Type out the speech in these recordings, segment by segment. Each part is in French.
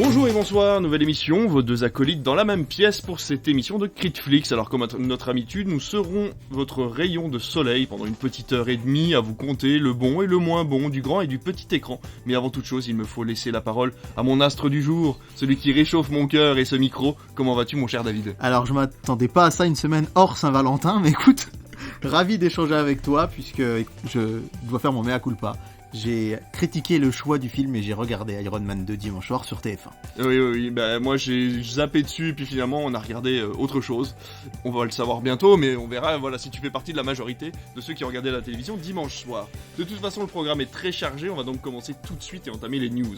Bonjour et bonsoir, nouvelle émission, vos deux acolytes dans la même pièce pour cette émission de Critflix. Alors comme à notre habitude, nous serons votre rayon de soleil pendant une petite heure et demie à vous conter le bon et le moins bon du grand et du petit écran. Mais avant toute chose, il me faut laisser la parole à mon astre du jour, celui qui réchauffe mon cœur et ce micro. Comment vas-tu mon cher David ? Alors je m'attendais pas à ça une semaine hors Saint-Valentin, mais écoute, ravi d'échanger avec toi puisque je dois faire mon mea culpa. J'ai critiqué le choix du film et j'ai regardé Iron Man 2 dimanche soir sur TF1. Oui, bah moi j'ai zappé dessus et puis finalement on a regardé autre chose. On va le savoir bientôt, mais on verra voilà, si tu fais partie de la majorité de ceux qui regardaient la télévision dimanche soir. De toute façon le programme est très chargé, on va donc commencer tout de suite et entamer les news.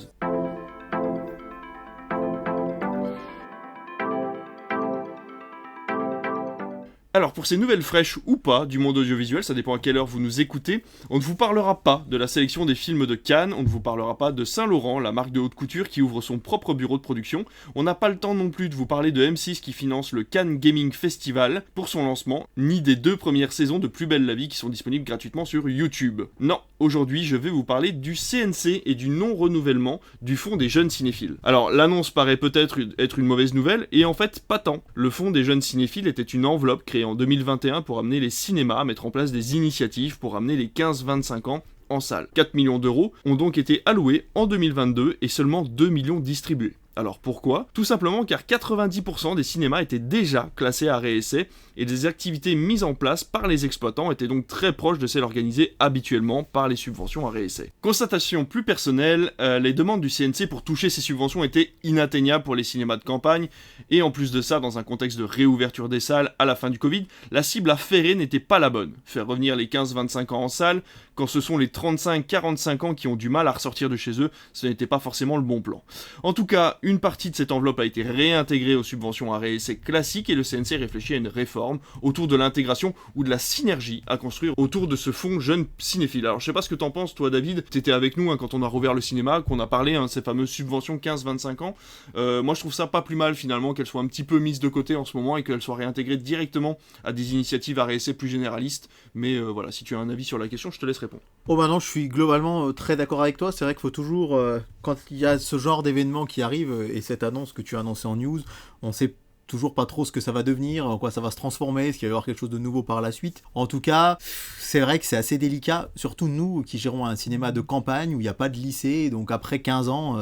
Alors pour ces nouvelles fraîches ou pas du monde audiovisuel, ça dépend à quelle heure vous nous écoutez, on ne vous parlera pas de la sélection des films de Cannes, on ne vous parlera pas de Saint-Laurent, la marque de haute couture qui ouvre son propre bureau de production, on n'a pas le temps non plus de vous parler de M6 qui finance le Cannes Gaming Festival pour son lancement, ni des 2 premières saisons de Plus belle la vie qui sont disponibles gratuitement sur YouTube. Non, aujourd'hui je vais vous parler du CNC et du non-renouvellement du Fonds des jeunes cinéphiles. Alors l'annonce paraît peut-être être une mauvaise nouvelle, et en fait pas tant. Le Fonds des jeunes cinéphiles était une enveloppe créée en 2021 pour amener les cinémas à mettre en place des initiatives pour amener les 15-25 ans en salle. 4 millions d'euros ont donc été alloués en 2022 et seulement 2 millions distribués. Alors pourquoi ? Tout simplement car 90% des cinémas étaient déjà classés arrêt essai et des activités mises en place par les exploitants étaient donc très proches de celles organisées habituellement par les subventions arrêt essai. Constatation plus personnelle, les demandes du CNC pour toucher ces subventions étaient inatteignables pour les cinémas de campagne et en plus de ça, dans un contexte de réouverture des salles à la fin du Covid, la cible à ferrer n'était pas la bonne. Faire revenir les 15-25 ans en salle quand ce sont les 35-45 ans qui ont du mal à ressortir de chez eux, ce n'était pas forcément le bon plan. En tout cas, une partie de cette enveloppe a été réintégrée aux subventions arrêt essai classiques et le CNC réfléchit à une réforme autour de l'intégration ou de la synergie à construire autour de ce fonds jeune cinéphile. Alors je sais pas ce que t'en penses toi David, t'étais avec nous quand on a rouvert le cinéma, qu'on a parlé de ces fameuses subventions 15-25 ans. Moi je trouve ça pas plus mal finalement qu'elles soient un petit peu mises de côté en ce moment et qu'elles soient réintégrées directement à des initiatives arrêt essai plus généralistes. Mais voilà, si tu as un avis sur la question, je te laisse répondre. Oh bah non, je suis globalement très d'accord avec toi. C'est vrai qu'il faut toujours, quand il y a ce genre d'événement qui arrive, et cette annonce que tu as annoncée en news, on sait toujours pas trop ce que ça va devenir, en quoi ça va se transformer, est-ce qu'il va y avoir quelque chose de nouveau par la suite. En tout cas, c'est vrai que c'est assez délicat, surtout nous qui gérons un cinéma de campagne où il n'y a pas de lycée, donc après 15 ans,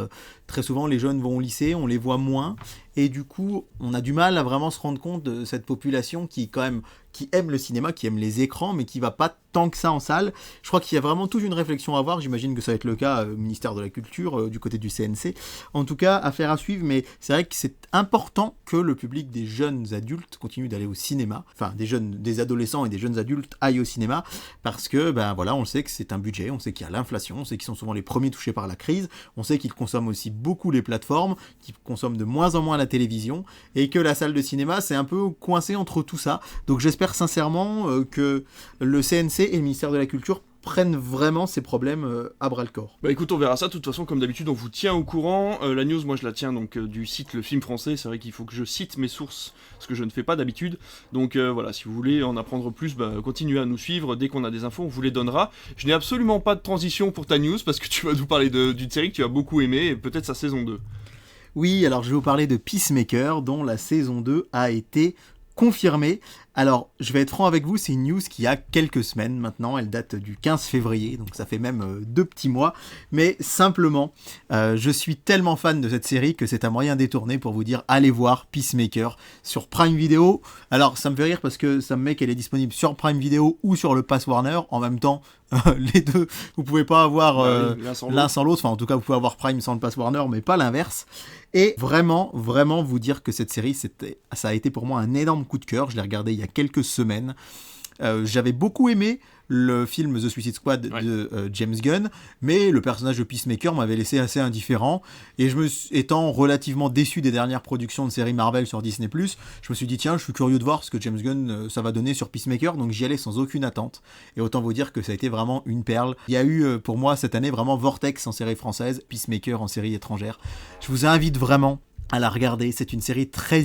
très souvent les jeunes vont au lycée, on les voit moins, et du coup, on a du mal à vraiment se rendre compte de cette population qui aime le cinéma, qui aime les écrans, mais qui va pas tant que ça en salle. Je crois qu'il y a vraiment toute une réflexion à avoir, j'imagine que ça va être le cas au ministère de la Culture, du côté du CNC. En tout cas, affaire à suivre, mais c'est vrai que c'est important que le public des jeunes adultes continue d'aller au cinéma, enfin des adolescents et des jeunes adultes aillent au cinéma, parce que, ben voilà, on sait que c'est un budget, on sait qu'il y a l'inflation, on sait qu'ils sont souvent les premiers touchés par la crise, on sait qu'ils consomment aussi beaucoup les plateformes, qu'ils consomment de moins en moins la télévision, et que la salle de cinéma, c'est un peu coincé entre tout ça. Donc j'espère sincèrement que le CNC et le ministère de la Culture prennent vraiment ces problèmes à bras-le-corps. Bah écoute, on verra ça, de toute façon, comme d'habitude, on vous tient au courant. La news, moi je la tiens donc du site Le Film Français, c'est vrai qu'il faut que je cite mes sources, ce que je ne fais pas d'habitude. Donc voilà, si vous voulez en apprendre plus, continuez à nous suivre, dès qu'on a des infos, on vous les donnera. Je n'ai absolument pas de transition pour ta news, parce que tu vas nous parler d'une série que tu as beaucoup aimée, et peut-être sa saison 2. Oui, alors je vais vous parler de Peacemaker, dont la saison 2 a été confirmée. Alors, je vais être franc avec vous, c'est une news qui a quelques semaines maintenant, elle date du 15 février, donc ça fait même 2 petits mois, mais simplement, je suis tellement fan de cette série que c'est un moyen détourné pour vous dire, allez voir Peacemaker sur Prime Video. Alors, ça me fait rire parce que ça me met qu'elle est disponible sur Prime Video ou sur le Pass Warner, en même temps, les deux, vous pouvez pas avoir l'un sans l'autre, enfin en tout cas vous pouvez avoir Prime sans le Pass Warner, mais pas l'inverse. Et vraiment vous dire que cette série, ça a été pour moi un énorme coup de cœur, je l'ai regardé il y a quelques semaines. J'avais beaucoup aimé le film The Suicide Squad de James Gunn, mais le personnage de Peacemaker m'avait laissé assez indifférent, et étant relativement déçu des dernières productions de séries Marvel sur Disney+, je me suis dit tiens, je suis curieux de voir ce que James Gunn ça va donner sur Peacemaker, donc j'y allais sans aucune attente, et autant vous dire que ça a été vraiment une perle. Il y a eu pour moi cette année vraiment Vortex en série française, Peacemaker en série étrangère. Je vous invite vraiment à la regarder, c'est une série très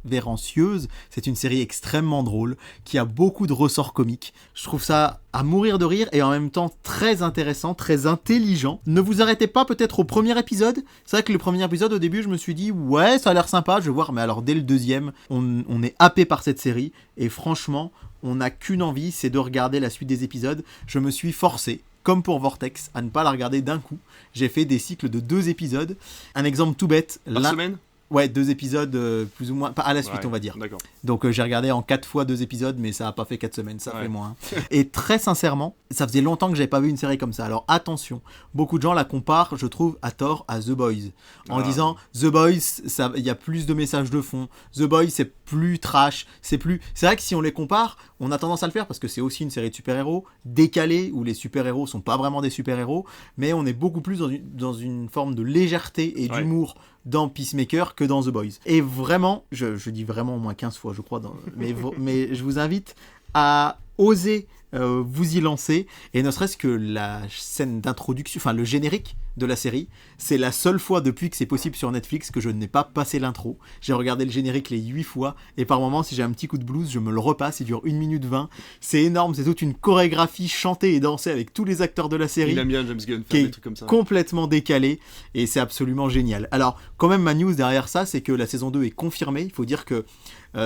irrévérencieuse. C'est une série extrêmement drôle, qui a beaucoup de ressorts comiques. Je trouve ça à mourir de rire et en même temps très intéressant, très intelligent. Ne vous arrêtez pas peut-être au premier épisode. C'est vrai que le premier épisode, au début, je me suis dit, ouais, ça a l'air sympa, je vais voir. Mais alors, dès le deuxième, on est happé par cette série. Et franchement, on n'a qu'une envie, c'est de regarder la suite des épisodes. Je me suis forcé, comme pour Vortex, à ne pas la regarder d'un coup. J'ai fait des cycles de 2 épisodes. Un exemple tout bête. Par semaine ? Ouais, 2 épisodes, plus ou moins, pas à la suite, on va dire. D'accord. Donc j'ai regardé en 4 fois 2 épisodes, mais ça a pas fait 4 semaines, ça fait moins. Et très sincèrement, ça faisait longtemps que j'avais pas vu une série comme ça. Alors attention, beaucoup de gens la comparent, je trouve, à tort à The Boys. En disant, The Boys, il y a plus de messages de fond. The Boys, c'est plus trash, c'est vrai que si on les compare, on a tendance à le faire parce que c'est aussi une série de super-héros décalée, où les super-héros sont pas vraiment des super-héros, mais on est beaucoup plus dans une forme de légèreté et d'humour dans Peacemaker que dans The Boys. Et vraiment, je dis vraiment au moins 15 fois, je crois, mais je vous invite à oser vous y lancer, et ne serait-ce que la scène d'introduction, enfin le générique de la série, c'est la seule fois depuis que c'est possible sur Netflix que je n'ai pas passé l'intro. J'ai regardé le générique les 8 fois, et par moments, si j'ai un petit coup de blues, je me le repasse, il dure 1 minute 20. C'est énorme, c'est toute une chorégraphie chantée et dansée avec tous les acteurs de la série. Il aime bien James Gunn faire des trucs comme ça. Complètement décalé, et c'est absolument génial. Alors, quand même, ma news derrière ça, c'est que la saison 2 est confirmée. Il faut dire que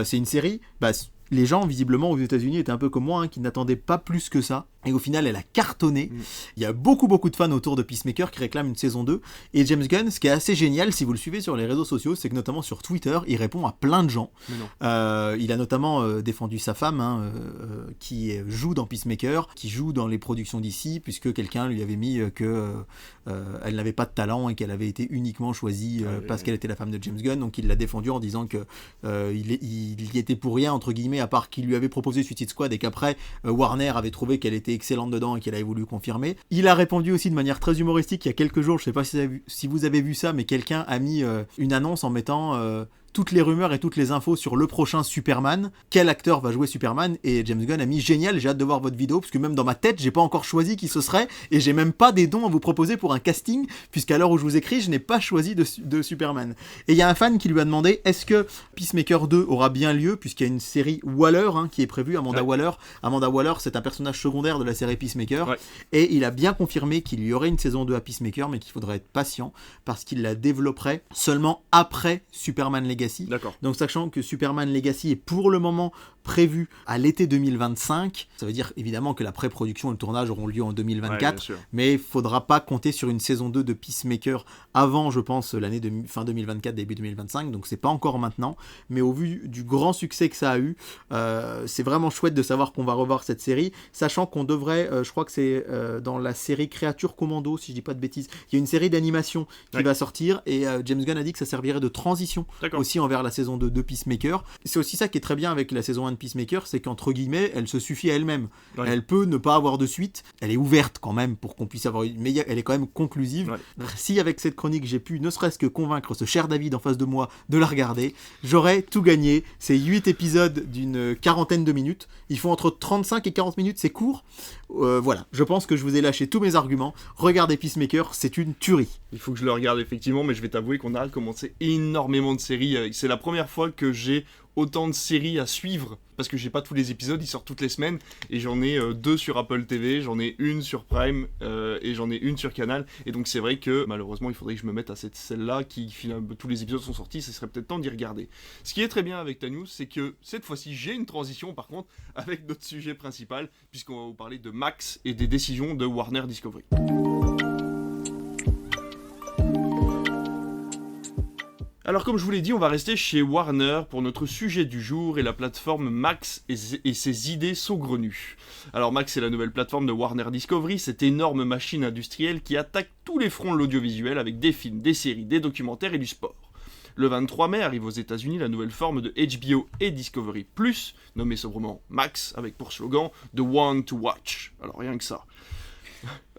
c'est une série... les gens, visiblement, aux États-Unis étaient un peu comme moi, qui n'attendaient pas plus que ça. Et au final, elle a cartonné. Il y a beaucoup de fans autour de Peacemaker qui réclament une saison 2. Et James Gunn, ce qui est assez génial, si vous le suivez sur les réseaux sociaux, c'est que notamment sur Twitter, il répond à plein de gens. Il a notamment défendu sa femme, qui joue dans Peacemaker, qui joue dans les productions d'ici, puisque quelqu'un lui avait mis elle n'avait pas de talent et qu'elle avait été uniquement choisie parce qu'elle était la femme de James Gunn. Donc il l'a défendu en disant que il y était pour rien, entre guillemets, à part qu'il lui avait proposé Suicide Squad et qu'après Warner avait trouvé qu'elle était excellente dedans et qu'elle avait voulu confirmer. Il a répondu aussi de manière très humoristique il y a quelques jours, je sais pas si vous avez vu ça, mais quelqu'un a mis une annonce en mettant toutes les rumeurs et toutes les infos sur le prochain Superman, quel acteur va jouer Superman, et James Gunn a mis génial, j'ai hâte de voir votre vidéo, parce que même dans ma tête, j'ai pas encore choisi qui ce serait, et j'ai même pas des dons à vous proposer pour un casting, puisqu'à l'heure où je vous écris, je n'ai pas choisi de Superman. Et il y a un fan qui lui a demandé, est-ce que Peacemaker 2 aura bien lieu, puisqu'il y a une série Waller qui est prévue, Amanda Waller. Amanda Waller, c'est un personnage secondaire de la série Peacemaker, et il a bien confirmé qu'il y aurait une saison 2 à Peacemaker, mais qu'il faudrait être patient, parce qu'il la développerait seulement après Superman Legacy. D'accord. Donc sachant que Superman Legacy est pour le moment prévu à l'été 2025, ça veut dire évidemment que la pré-production et le tournage auront lieu en 2024, mais il faudra pas compter sur une saison 2 de Peacemaker avant, je pense, l'année de fin 2024, début 2025, donc c'est pas encore maintenant, mais au vu du grand succès que ça a eu, c'est vraiment chouette de savoir qu'on va revoir cette série, sachant qu'on devrait, je crois que c'est dans la série Créature Commando, si je dis pas de bêtises, il y a une série d'animation qui va sortir, et James Gunn a dit que ça servirait de transition aussi envers la saison 2 de Peacemaker. C'est aussi ça qui est très bien avec la saison 1 de Peacemaker, c'est qu'entre guillemets, elle se suffit à elle-même. Elle peut ne pas avoir de suite, elle est ouverte quand même pour qu'on puisse avoir une... mais elle est quand même conclusive. Si avec cette chronique, j'ai pu ne serait-ce que convaincre ce cher David en face de moi de la regarder, j'aurais tout gagné. C'est 8 épisodes d'une 40aine de minutes. Ils font entre 35 et 40 minutes, c'est court. Voilà, je pense que je vous ai lâché tous mes arguments. Regardez Peacemaker, c'est une tuerie. Il faut que je le regarde effectivement, mais je vais t'avouer qu'on a commencé énormément de séries. C'est la première fois que j'ai autant de séries à suivre, parce que j'ai pas tous les épisodes, ils sortent toutes les semaines, et j'en ai 2 sur Apple TV, j'en ai une sur Prime, et j'en ai une sur Canal, et donc c'est vrai que malheureusement il faudrait que je me mette à celle-là, qui finalement tous les épisodes sont sortis, ce serait peut-être temps d'y regarder. Ce qui est très bien avec ta news, c'est que cette fois-ci j'ai une transition par contre avec notre sujet principal, puisqu'on va vous parler de Max et des décisions de Warner Discovery. Alors comme je vous l'ai dit, on va rester chez Warner pour notre sujet du jour et la plateforme Max et ses idées saugrenues. Alors Max, c'est la nouvelle plateforme de Warner Discovery, cette énorme machine industrielle qui attaque tous les fronts de l'audiovisuel avec des films, des séries, des documentaires et du sport. Le 23 mai arrive aux États-Unis la nouvelle forme de HBO et Discovery+, nommée sobrement Max, avec pour slogan « The One to Watch ». Alors rien que ça.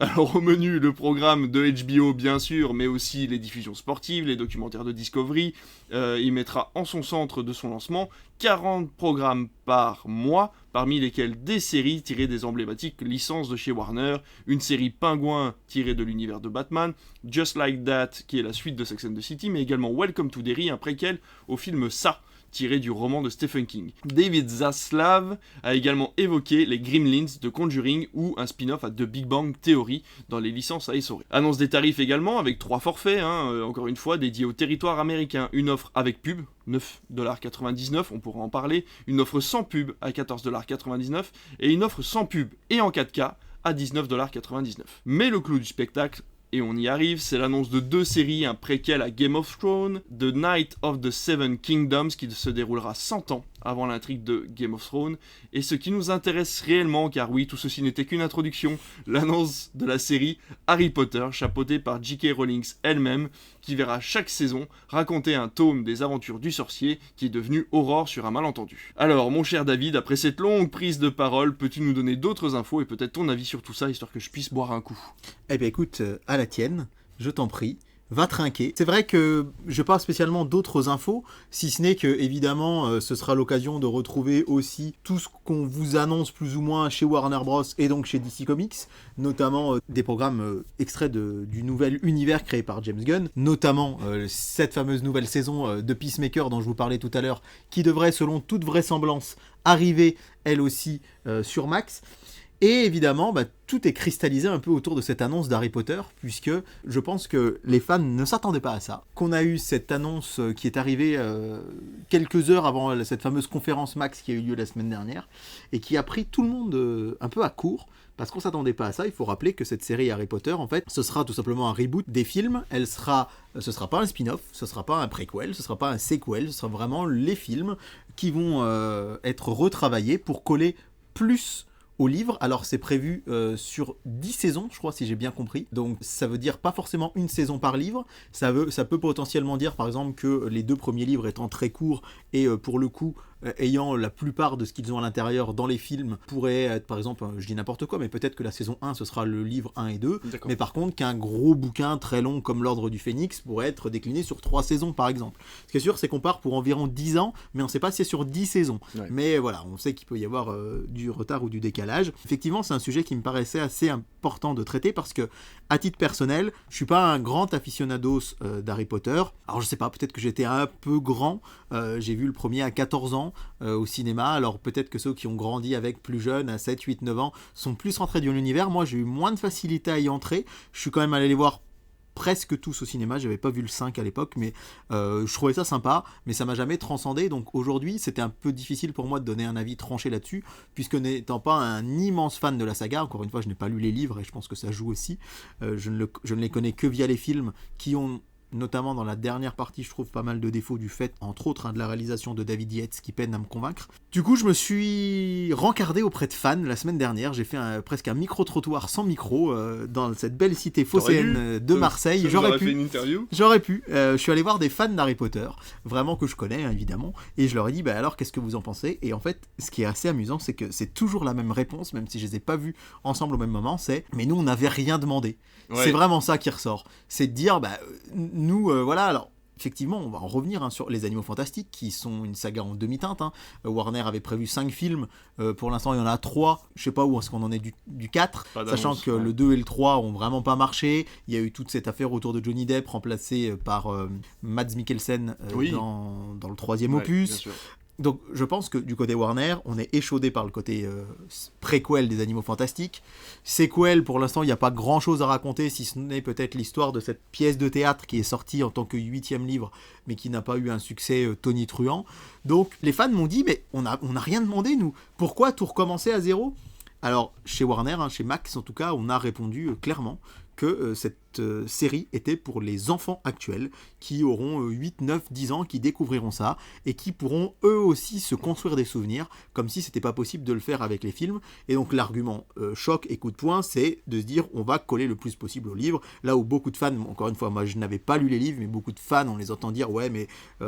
Alors au menu, le programme de HBO bien sûr, mais aussi les diffusions sportives, les documentaires de Discovery. Il mettra en son centre de son lancement 40 programmes par mois, parmi lesquels des séries tirées des emblématiques licences de chez Warner, une série Pingouin tirée de l'univers de Batman, Just Like That qui est la suite de Sex and the City, mais également Welcome to Derry, un préquel au film Ça, tiré du roman de Stephen King. David Zaslav a également évoqué les Gremlins de Conjuring ou un spin-off à The Big Bang Theory dans les licences à essorer. Annonce des tarifs également avec 3 forfaits, encore une fois dédiés au territoire américain. Une offre avec pub, 9,99$, on pourra en parler, une offre sans pub à 14,99$ et une offre sans pub et en 4K à 19,99$. Mais le clou du spectacle, et on y arrive, c'est l'annonce de 2 séries, un préquel à Game of Thrones, The Night of the Seven Kingdoms, qui se déroulera 100 ans avant l'intrigue de Game of Thrones, et ce qui nous intéresse réellement, car oui, tout ceci n'était qu'une introduction, l'annonce de la série Harry Potter, chapeautée par J.K. Rowling elle-même, qui verra chaque saison raconter un tome des aventures du sorcier qui est devenu Aurore sur un malentendu. Alors, mon cher David, après cette longue prise de parole, peux-tu nous donner d'autres infos et peut-être ton avis sur tout ça, histoire que je puisse boire un coup? Eh bien écoute, à la tienne, je t'en prie. Va trinquer. C'est vrai que je n'ai pas spécialement d'autres infos, si ce n'est que, évidemment, ce sera l'occasion de retrouver aussi tout ce qu'on vous annonce plus ou moins chez Warner Bros. Et donc chez DC Comics, notamment des programmes extraits du nouvel univers créé par James Gunn, notamment cette fameuse nouvelle saison de Peacemaker dont je vous parlais tout à l'heure, qui devrait, selon toute vraisemblance, arriver, elle aussi, sur Max. Et évidemment, tout est cristallisé un peu autour de cette annonce d'Harry Potter, puisque je pense que les fans ne s'attendaient pas à ça. Qu'on a eu cette annonce qui est arrivée quelques heures avant cette fameuse conférence Max qui a eu lieu la semaine dernière, et qui a pris tout le monde un peu à court, parce qu'on ne s'attendait pas à ça. Il faut rappeler que cette série Harry Potter, en fait, ce sera tout simplement un reboot des films. Ce sera pas un spin-off, ce sera pas un préquel, ce sera pas un sequel, ce sera vraiment les films qui vont être retravaillés pour coller plus au livre. Alors c'est prévu sur 10 saisons, je crois, si j'ai bien compris. Donc ça veut dire pas forcément une saison par livre. Ça peut potentiellement dire, par exemple, que les 2 premiers livres étant très courts et pour le coup ayant la plupart de ce qu'ils ont à l'intérieur dans les films pourrait être, par exemple, je dis n'importe quoi, mais peut-être que la saison 1 ce sera le livre 1 et 2. D'accord. Mais par contre qu'un gros bouquin très long comme l'Ordre du Phénix pourrait être décliné sur 3 saisons par exemple. Ce qui est sûr, c'est qu'on part pour environ 10 ans, mais on ne sait pas si c'est sur 10 saisons. Ouais. Mais voilà, on sait qu'il peut y avoir du retard ou du décalage. Effectivement, c'est un sujet qui me paraissait assez important de traiter parce que, à titre personnel, je suis pas un grand aficionados d'Harry Potter. Alors je sais pas, peut-être que j'étais un peu grand. J'ai vu le premier à 14 ans au cinéma. Alors peut-être que ceux qui ont grandi avec plus jeunes, à 7, 8, 9 ans, sont plus rentrés dans l'univers. Moi, j'ai eu moins de facilité à y entrer. Je suis quand même allé les voir presque tous au cinéma, j'avais pas vu le 5 à l'époque, mais je trouvais ça sympa, mais ça m'a jamais transcendé, donc aujourd'hui c'était un peu difficile pour moi de donner un avis tranché là-dessus, puisque n'étant pas un immense fan de la saga, encore une fois je n'ai pas lu les livres et je pense que ça joue aussi, je ne les connais que via les films qui ont notamment dans la dernière partie, je trouve pas mal de défauts du fait, entre autres, de la réalisation de David Yates qui peine à me convaincre. Du coup, je me suis rencardé auprès de fans la semaine dernière. J'ai fait presque un micro-trottoir sans micro dans cette belle cité phocéenne de Marseille. J'aurais pu. Fait une interview. J'aurais pu. Je suis allé voir des fans d'Harry Potter, vraiment que je connais évidemment, et je leur ai dit alors qu'est-ce que vous en pensez? Et en fait, ce qui est assez amusant, c'est que c'est toujours la même réponse, même si je les ai pas vus ensemble au même moment, c'est mais nous on n'avait rien demandé. Ouais. C'est vraiment ça qui ressort. C'est de dire nous, voilà, alors effectivement, on va en revenir sur les Animaux Fantastiques, qui sont une saga en demi-teinte. Warner avait prévu 5 films, pour l'instant il y en a 3, je sais pas où est-ce qu'on en est du 4, sachant que le 2 et le 3 ont vraiment pas marché. Il y a eu toute cette affaire autour de Johnny Depp, remplacé par Mads Mikkelsen dans le 3e opus. Donc je pense que du côté Warner, on est échaudé par le côté préquel des Animaux Fantastiques. Sequel, pour l'instant, il n'y a pas grand-chose à raconter, si ce n'est peut-être l'histoire de cette pièce de théâtre qui est sortie en tant que 8e livre, mais qui n'a pas eu un succès tonitruant. Donc les fans m'ont dit, mais on n'a rien demandé, nous. Pourquoi tout recommencer à zéro ? Alors, chez Warner, chez Max en tout cas, on a répondu clairement que cette série était pour les enfants actuels qui auront 8, 9, 10 ans, qui découvriront ça et qui pourront eux aussi se construire des souvenirs comme si c'était pas possible de le faire avec les films. Et donc l'argument choc et coup de poing, c'est de se dire on va coller le plus possible au livre, là où beaucoup de fans, encore une fois moi je n'avais pas lu les livres, mais beaucoup de fans on les entend dire ouais mais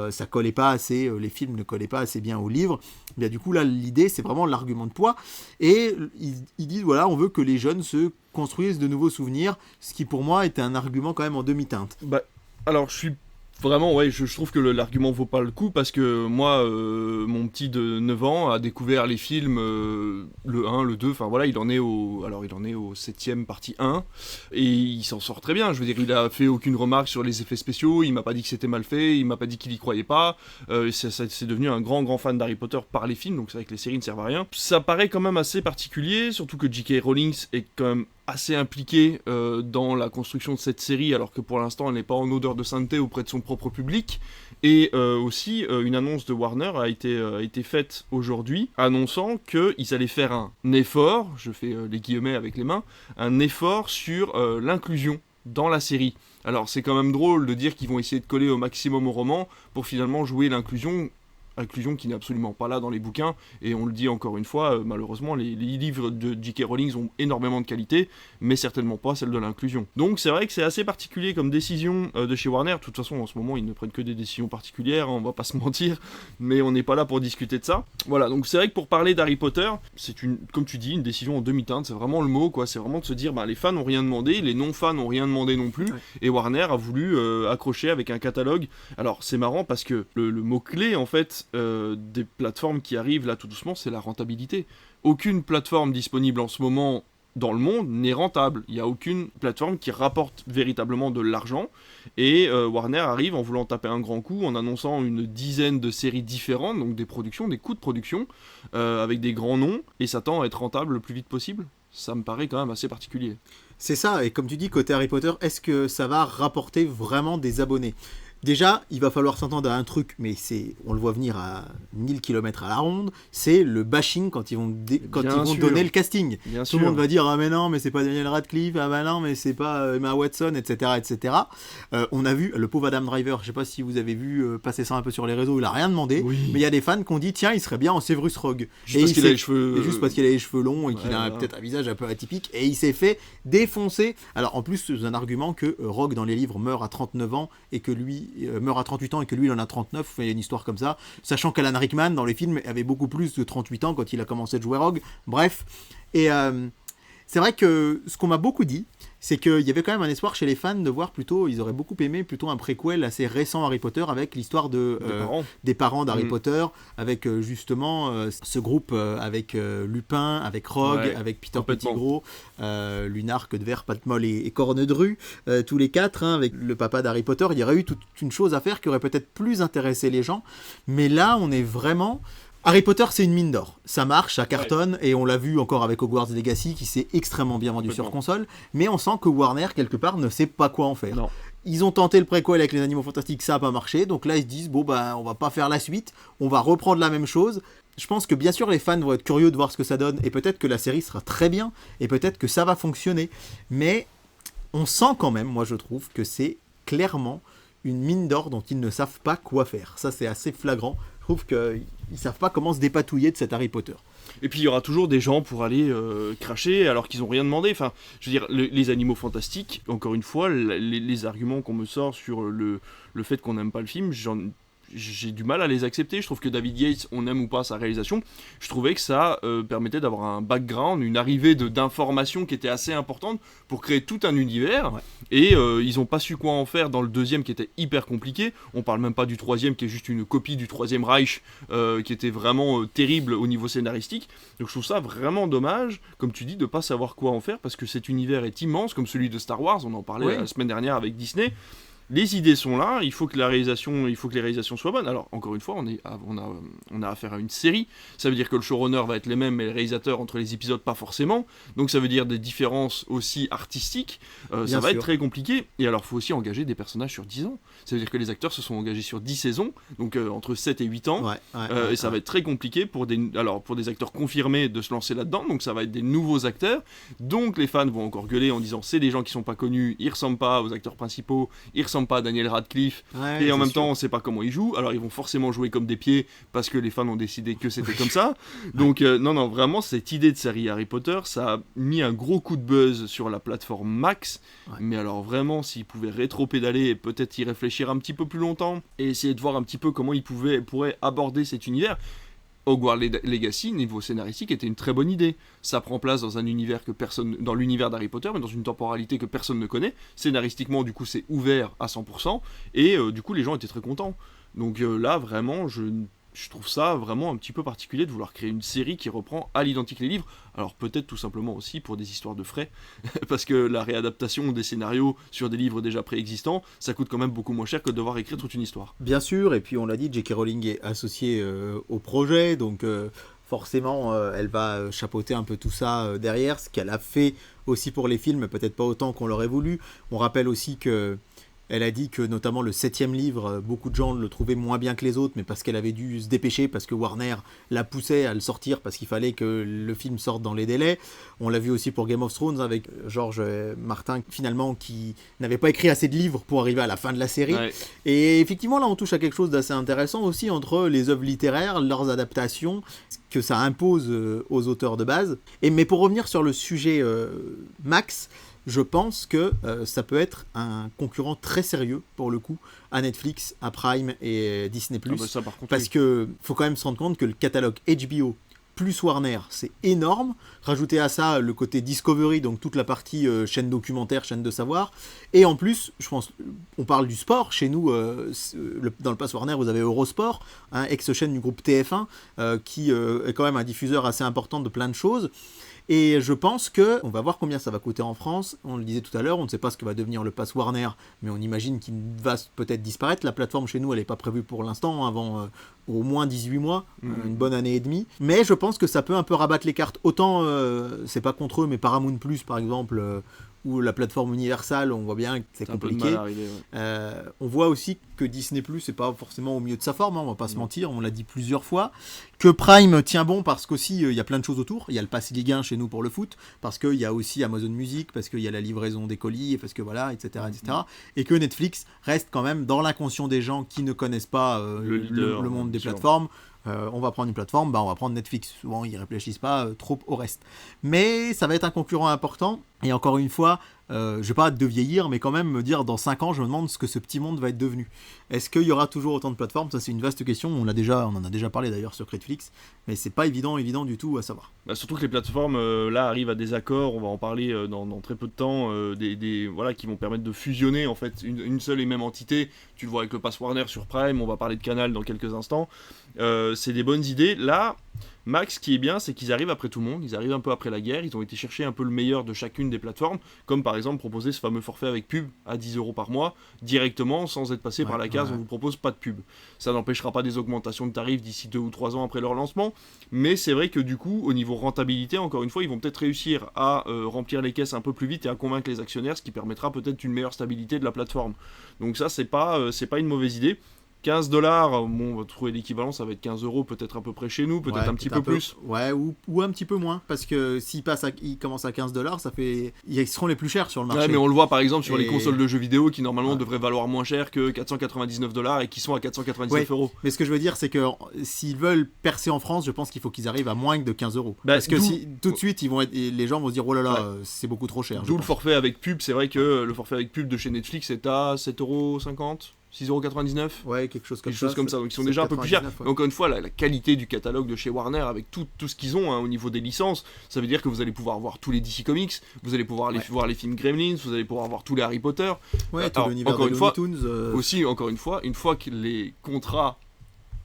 ça collait pas assez, les films ne collaient pas assez bien au livre. Bien du coup là l'idée c'est vraiment l'argument de poids et ils disent voilà on veut que les jeunes se construisent de nouveaux souvenirs, ce qui pour moi était un argument quand même en demi-teinte. Alors je suis Vraiment, ouais, je trouve que l'argument vaut pas le coup parce que moi, mon petit de 9 ans a découvert les films, le 1, le 2, enfin voilà, il en est au 7ème partie 1, et il s'en sort très bien. Je veux dire, il a fait aucune remarque sur les effets spéciaux, il m'a pas dit que c'était mal fait, il m'a pas dit qu'il y croyait pas, c'est devenu un grand fan d'Harry Potter par les films, donc c'est vrai que les séries ne servent à rien. Ça paraît quand même assez particulier, surtout que J.K. Rowling est quand même assez impliquée dans la construction de cette série, alors que pour l'instant elle n'est pas en odeur de sainteté auprès de son propre public. Et aussi, une annonce de Warner a été faite aujourd'hui, annonçant qu'ils allaient faire un effort, je fais les guillemets avec les mains, un effort sur l'inclusion dans la série. Alors c'est quand même drôle de dire qu'ils vont essayer de coller au maximum au roman pour finalement jouer l'inclusion qui n'est absolument pas là dans les bouquins, et on le dit encore une fois, malheureusement les livres de J.K. Rowling ont énormément de qualité, mais certainement pas celle de l'inclusion. Donc c'est vrai que c'est assez particulier comme décision de chez Warner. De toute façon en ce moment ils ne prennent que des décisions particulières, hein, on va pas se mentir, mais on n'est pas là pour discuter de ça. Voilà, donc c'est vrai que pour parler d'Harry Potter, c'est comme tu dis, une décision en demi-teinte, c'est vraiment le mot, quoi. C'est vraiment de se dire, les fans n'ont rien demandé, les non-fans n'ont rien demandé non plus, et Warner a voulu accrocher avec un catalogue. Alors c'est marrant parce que le mot-clé en fait des plateformes qui arrivent là tout doucement, c'est la rentabilité. Aucune plateforme disponible en ce moment dans le monde n'est rentable. Il n'y a aucune plateforme qui rapporte véritablement de l'argent, et Warner arrive en voulant taper un grand coup, en annonçant une dizaine de séries différentes, donc des productions, des coûts de production, avec des grands noms, et s'attend à être rentable le plus vite possible. Ça me paraît quand même assez particulier. C'est ça, et comme tu dis, côté Harry Potter, est-ce que ça va rapporter vraiment des abonnés ? Déjà, il va falloir s'entendre à un truc, mais on le voit venir à 1000 km à la ronde, c'est le bashing quand ils vont donner le casting. Tout le monde va dire « Ah mais non, mais c'est pas Daniel Radcliffe, ah bah non, mais c'est pas Emma Watson, etc. etc. » On a vu le pauvre Adam Driver, je sais pas si vous avez vu passer ça un peu sur les réseaux, il a rien demandé, mais il y a des fans qui ont dit « Tiens, il serait bien en Severus Rogue. » Juste parce qu'il a les cheveux longs et qu'il a peut-être un visage un peu atypique, et il s'est fait défoncer. Alors en plus, c'est un argument que Rogue dans les livres meurt à 39 ans et que lui meurt à 38 ans et que lui il en a 39, il y a une histoire comme ça, sachant qu'Alan Rickman dans les films avait beaucoup plus de 38 ans quand il a commencé de jouer Rogue, bref, et c'est vrai que ce qu'on m'a beaucoup dit, c'est qu'il y avait quand même un espoir chez les fans de voir plutôt, ils auraient beaucoup aimé plutôt un préquel assez récent Harry Potter avec l'histoire des parents d'Harry Potter, avec justement ce groupe avec Lupin, avec Rogue, avec Peter Pettigrew, Lunarque de Verre, Patmol et Cornedru, tous les quatre, hein, avec le papa d'Harry Potter. Il y aurait eu toute une chose à faire qui aurait peut-être plus intéressé les gens, mais là on est vraiment... Harry Potter, c'est une mine d'or. Ça marche, ça cartonne, et on l'a vu encore avec Hogwarts Legacy, qui s'est extrêmement bien vendu sur console, mais on sent que Warner, quelque part, ne sait pas quoi en faire. Non. Ils ont tenté le préquel avec les Animaux Fantastiques, ça n'a pas marché, donc là ils se disent, on va pas faire la suite, on va reprendre la même chose. Je pense que bien sûr les fans vont être curieux de voir ce que ça donne, et peut-être que la série sera très bien, et peut-être que ça va fonctionner, mais on sent quand même, moi je trouve, que c'est clairement une mine d'or dont ils ne savent pas quoi faire. Ça c'est assez flagrant. Je trouve qu'ils ne savent pas comment se dépatouiller de cet Harry Potter. Et puis il y aura toujours des gens pour aller cracher alors qu'ils n'ont rien demandé. Enfin, je veux dire, les Animaux Fantastiques, encore une fois, les arguments qu'on me sort sur le fait qu'on n'aime pas le film, j'ai du mal à les accepter. Je trouve que David Yates, on aime ou pas sa réalisation, je trouvais que ça permettait d'avoir un background, une arrivée d'informations qui était assez importante pour créer tout un univers. Ouais. Et ils n'ont pas su quoi en faire dans le deuxième qui était hyper compliqué. On parle même pas du troisième qui est juste une copie du Troisième Reich qui était vraiment terrible au niveau scénaristique. Donc je trouve ça vraiment dommage, comme tu dis, de pas savoir quoi en faire parce que cet univers est immense, comme celui de Star Wars. On en parlait la semaine dernière avec Disney. Les idées sont là, il faut que les réalisations soient bonnes. Alors, encore une fois, on a affaire à une série. Ça veut dire que le showrunner va être les mêmes, mais les réalisateurs entre les épisodes, pas forcément. Donc, ça veut dire des différences aussi artistiques. Ça va être très compliqué. Et alors, il faut aussi engager des personnages sur 10 ans. Ça veut dire que les acteurs se sont engagés sur 10 saisons, donc entre 7 et 8 ans. Et ça va être très compliqué pour des acteurs confirmés de se lancer là-dedans. Donc, ça va être des nouveaux acteurs. Donc, les fans vont encore gueuler en disant c'est des gens qui sont pas connus, ils ressemblent pas aux acteurs principaux, ils ressemblent pas à Daniel Radcliffe, et en même temps on sait pas comment ils jouent, alors ils vont forcément jouer comme des pieds parce que les fans ont décidé que c'était comme ça. Donc non, vraiment cette idée de série Harry Potter, ça a mis un gros coup de buzz sur la plateforme Max, mais alors vraiment s'ils pouvaient rétro-pédaler et peut-être y réfléchir un petit peu plus longtemps et essayer de voir un petit peu comment ils pourraient aborder cet univers. Hogwarts Legacy, niveau scénaristique, était une très bonne idée. Ça prend place dans un univers dans l'univers d'Harry Potter, mais dans une temporalité que personne ne connaît. Scénaristiquement, du coup, c'est ouvert à 100%, et du coup, les gens étaient très contents. Donc là, vraiment, je trouve ça vraiment un petit peu particulier de vouloir créer une série qui reprend à l'identique les livres. Alors peut-être tout simplement aussi pour des histoires de frais, parce que la réadaptation des scénarios sur des livres déjà préexistants, ça coûte quand même beaucoup moins cher que de devoir écrire toute une histoire. Bien sûr, et puis on l'a dit, J.K. Rowling est associée au projet, donc forcément elle va chapeauter un peu tout ça derrière, ce qu'elle a fait aussi pour les films, peut-être pas autant qu'on l'aurait voulu. On rappelle aussi que elle a dit que notamment le 7e livre, beaucoup de gens le trouvaient moins bien que les autres, mais parce qu'elle avait dû se dépêcher, parce que Warner la poussait à le sortir, parce qu'il fallait que le film sorte dans les délais. On l'a vu aussi pour Game of Thrones avec George Martin, finalement, qui n'avait pas écrit assez de livres pour arriver à la fin de la série. Ouais. Et effectivement, là, on touche à quelque chose d'assez intéressant aussi entre les œuvres littéraires, leurs adaptations, que ça impose aux auteurs de base. Mais pour revenir sur le sujet Max, je pense que ça peut être un concurrent très sérieux, pour le coup, à Netflix, à Prime et Disney+. Ah bah ça, par contre, parce oui. que faut quand même se rendre compte que le catalogue HBO plus Warner, c'est énorme. Rajoutez à ça le côté Discovery, donc toute la partie chaîne documentaire, chaîne de savoir. Et en plus, je pense, on parle du sport. Chez nous, dans le Pass Warner, vous avez Eurosport, ex-chaîne du groupe TF1, qui est quand même un diffuseur assez important de plein de choses. Et je pense que, on va voir combien ça va coûter en France. On le disait tout à l'heure, on ne sait pas ce que va devenir le Pass Warner, mais on imagine qu'il va peut-être disparaître. La plateforme chez nous, elle n'est pas prévue pour l'instant, avant au moins 18 mois, une bonne année et demie. Mais je pense que ça peut un peu rabattre les cartes. Autant, c'est pas contre eux, mais Paramount+, par exemple, ou la plateforme Universal, on voit bien que c'est compliqué. On voit aussi que Disney+, c'est pas forcément au milieu de sa forme, on va pas se mentir, on l'a dit plusieurs fois. Que Prime tient bon parce qu'aussi, il y a plein de choses autour. Il y a le Pass Ligue 1 chez nous pour le foot, parce qu'il y a aussi Amazon Music, parce qu'il y a la livraison des colis, parce que voilà, etc. Et que Netflix reste quand même dans l'inconscient des gens qui ne connaissent pas le monde des plateformes. On va prendre une plateforme, on va prendre Netflix. Souvent, ils ne réfléchissent pas trop au reste. Mais ça va être un concurrent important. Et encore une fois, je vais pas hâte de vieillir, mais quand même me dire dans 5 ans, je me demande ce que ce petit monde va être devenu. Est-ce qu'il y aura toujours autant de plateformes ? Ça, c'est une vaste question. On en a déjà parlé d'ailleurs sur Netflix, mais c'est pas évident du tout à savoir. Surtout que les plateformes là arrivent à des accords. On va en parler dans très peu de temps, qui vont permettre de fusionner en fait une seule et même entité. Tu le vois avec le Pass Warner sur Prime. On va parler de Canal dans quelques instants. C'est des bonnes idées. Là, Max, ce qui est bien, c'est qu'ils arrivent après tout le monde, ils arrivent un peu après la guerre, ils ont été chercher un peu le meilleur de chacune des plateformes, comme par exemple proposer ce fameux forfait avec pub à 10 € par mois, directement, sans être passé par la case, on vous propose pas de pub. Ça n'empêchera pas des augmentations de tarifs d'ici 2 ou 3 ans après leur lancement, mais c'est vrai que du coup, au niveau rentabilité, encore une fois, ils vont peut-être réussir à remplir les caisses un peu plus vite et à convaincre les actionnaires, ce qui permettra peut-être une meilleure stabilité de la plateforme. Donc ça, c'est pas une mauvaise idée. 15$, on va trouver l'équivalent, ça va être 15 € peut-être à peu près chez nous, peut-être un petit peu plus. Ouais, ou un petit peu moins, parce que s'ils commencent à 15$, ça fait, ils seront les plus chers sur le marché. Ouais, mais on le voit par exemple sur les consoles de jeux vidéo qui normalement devraient valoir moins cher que 499$ et qui sont à 499€. Mais ce que je veux dire, c'est que s'ils veulent percer en France, je pense qu'il faut qu'ils arrivent à moins que de 15€. Parce que tout de suite, les gens vont se dire, oh là là, c'est beaucoup trop cher. D'où le forfait avec pub, c'est vrai que le forfait avec pub de chez Netflix est à 7,50€. 6,99€. Ouais, quelque chose comme ça. Donc ils sont déjà un peu plus chers. Ouais. Encore une fois, la qualité du catalogue de chez Warner, avec tout ce qu'ils ont au niveau des licences, ça veut dire que vous allez pouvoir voir tous les DC Comics, vous allez pouvoir voir les films Gremlins, vous allez pouvoir voir tous les Harry Potter. Ouais, tout l'univers de Looney Tunes. Aussi, encore une fois que les contrats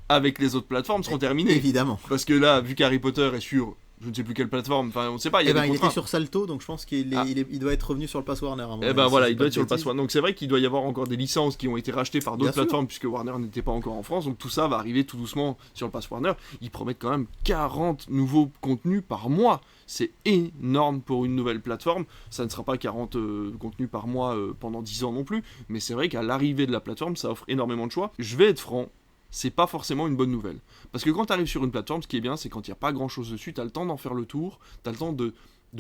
avec les autres plateformes seront terminés. Évidemment. Parce que là, vu qu'Harry Potter est sur je ne sais plus quelle plateforme, enfin on ne sait pas, il était sur Salto, donc je pense qu'il doit être revenu sur le Pass Warner. Il doit être sur le Pass Warner. Donc c'est vrai qu'il doit y avoir encore des licences qui ont été rachetées par d'autres plateformes puisque Warner n'était pas encore en France, donc tout ça va arriver tout doucement sur le Pass Warner. Ils promettent quand même 40 nouveaux contenus par mois. C'est énorme pour une nouvelle plateforme. Ça ne sera pas 40 contenus par mois pendant 10 ans non plus, mais c'est vrai qu'à l'arrivée de la plateforme, ça offre énormément de choix. Je vais être franc, c'est pas forcément une bonne nouvelle. Parce que quand tu arrives sur une plateforme, ce qui est bien, c'est quand il n'y a pas grand chose dessus, tu as le temps d'en faire le tour, tu as le temps de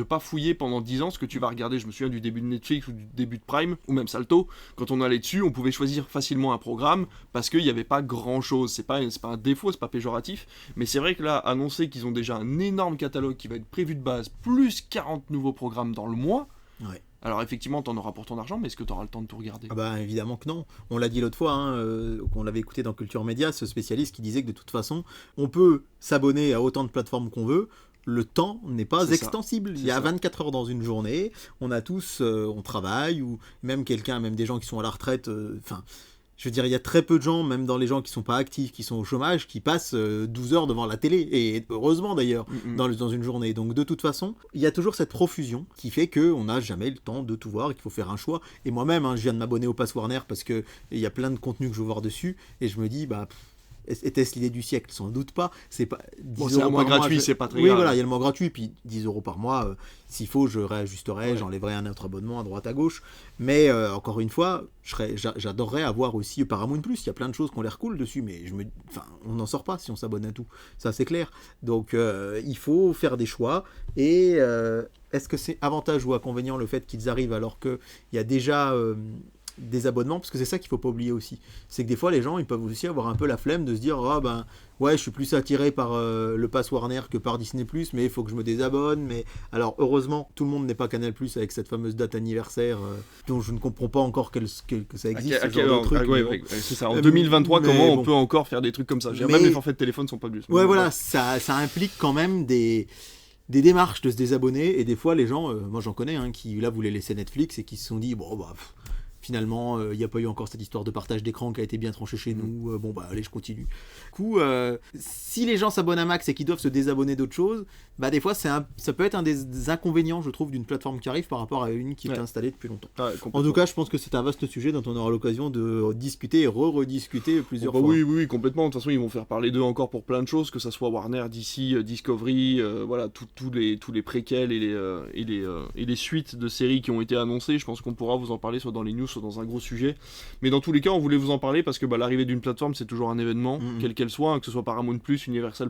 pas fouiller pendant 10 ans ce que tu vas regarder. Je me souviens du début de Netflix ou du début de Prime, ou même Salto, quand on allait dessus, on pouvait choisir facilement un programme, parce qu'il n'y avait pas grand chose. C'est pas un défaut, c'est pas péjoratif, mais c'est vrai que là, annoncer qu'ils ont déjà un énorme catalogue qui va être prévu de base, plus 40 nouveaux programmes dans le mois, Alors effectivement, t'en auras pour ton argent, mais est-ce que t'auras le temps de tout regarder? Ah bah évidemment que non. On l'a dit l'autre fois, hein, qu'on l'avait écouté dans Culture Média, ce spécialiste qui disait que de toute façon, on peut s'abonner à autant de plateformes qu'on veut. Le temps n'est pas C'est ça. extensible. Il C'est y a ça. 24 heures dans une journée. On a tous, on travaille, ou même même des gens qui sont à la retraite. Enfin, je veux dire, il y a très peu de gens, même dans les gens qui sont pas actifs, qui sont au chômage, qui passent 12 heures devant la télé. Et heureusement d'ailleurs, dans une journée. Donc de toute façon, il y a toujours cette profusion qui fait qu'on n'a jamais le temps de tout voir et qu'il faut faire un choix. Et moi-même, hein, je viens de m'abonner au Pass Warner parce qu'il y a plein de contenus que je veux voir dessus. Et je me dis, bah. Était-ce l'idée du siècle? Sans doute pas. C'est pas 10 Bon, c'est euros un mois par gratuit, mois, c'est pas très oui, grave. voilà, il y a le mois gratuit, puis 10 euros par mois. S'il faut, je réajusterai, Ouais. j'enlèverai un autre abonnement à droite à gauche. Mais encore une fois, j'adorerais avoir aussi Paramount Plus. Il y a plein de choses qui ont l'air cool dessus, mais on n'en sort pas si on s'abonne à tout. Ça, c'est clair. Donc, il faut faire des choix. Et est-ce que c'est avantage ou inconvénient le fait qu'ils arrivent alors qu'il y a déjà des abonnements, parce que c'est ça qu'il faut pas oublier aussi, c'est que des fois les gens ils peuvent aussi avoir un peu la flemme de se dire ah ben ouais je suis plus attiré par le Pass Warner que par Disney+, mais il faut que je me désabonne. Mais alors heureusement tout le monde n'est pas Canal+ avec cette fameuse date anniversaire dont je ne comprends pas encore que ça existe, ce genre de truc, mais bon. C'est ça. En 2023, mais comment bon. on peut encore faire des trucs comme ça? Mais- Même les forfaits de téléphone sont pas plus. Ouais, voilà, ça implique quand même des démarches de se désabonner. Et des fois, les gens, moi j'en connais, hein, qui là voulaient laisser Netflix et qui se sont dit, bon, bah, finalement, il n'y a pas eu encore cette histoire de partage d'écran qui a été bien tranchée chez nous. Bon, bah, allez, je continue. Du coup, si les gens s'abonnent à Max et qu'ils doivent se désabonner d'autres choses, bah, des fois, ça peut être un des inconvénients, je trouve, d'une plateforme qui arrive par rapport à une qui est installée depuis longtemps. Ouais, En tout cas, je pense que c'est un vaste sujet dont on aura l'occasion de discuter et rediscuter plusieurs fois. Oui, complètement. De toute façon, ils vont faire parler d'eux encore pour plein de choses, que ça soit Warner, DC, Discovery, voilà, tous les préquels et les suites de séries qui ont été annoncées. Je pense qu'on pourra vous en parler soit dans les news, soit dans un gros sujet. Mais dans tous les cas, on voulait vous en parler parce que l'arrivée d'une plateforme, c'est toujours un événement, quelle qu'elle soit, hein, que ce soit Paramount+, Universal+,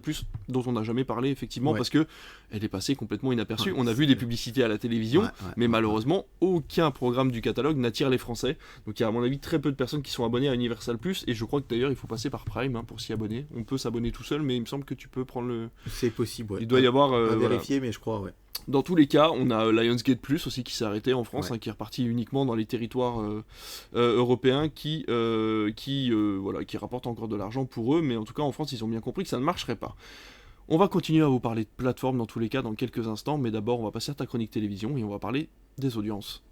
dont on n'a jamais parlé, effectivement, parce que elle est passée complètement inaperçue. On a vu des publicités à la télévision, mais malheureusement, aucun programme du catalogue n'attire les Français. Donc il y a à mon avis très peu de personnes qui sont abonnées à Universal+, et je crois que d'ailleurs il faut passer par Prime pour s'y abonner. On peut s'abonner tout seul, mais il me semble que tu peux prendre le... C'est possible, ouais. Il doit y avoir... à voilà. vérifier, mais je crois, ouais. Dans tous les cas, on a Lionsgate Plus aussi qui s'est arrêté en France, Ouais. qui est reparti uniquement dans les territoires européens qui rapportent encore de l'argent pour eux, mais en tout cas en France ils ont bien compris que ça ne marcherait pas. On va continuer à vous parler de plateformes dans tous les cas dans quelques instants, mais d'abord on va passer à ta chronique télévision et on va parler des audiences.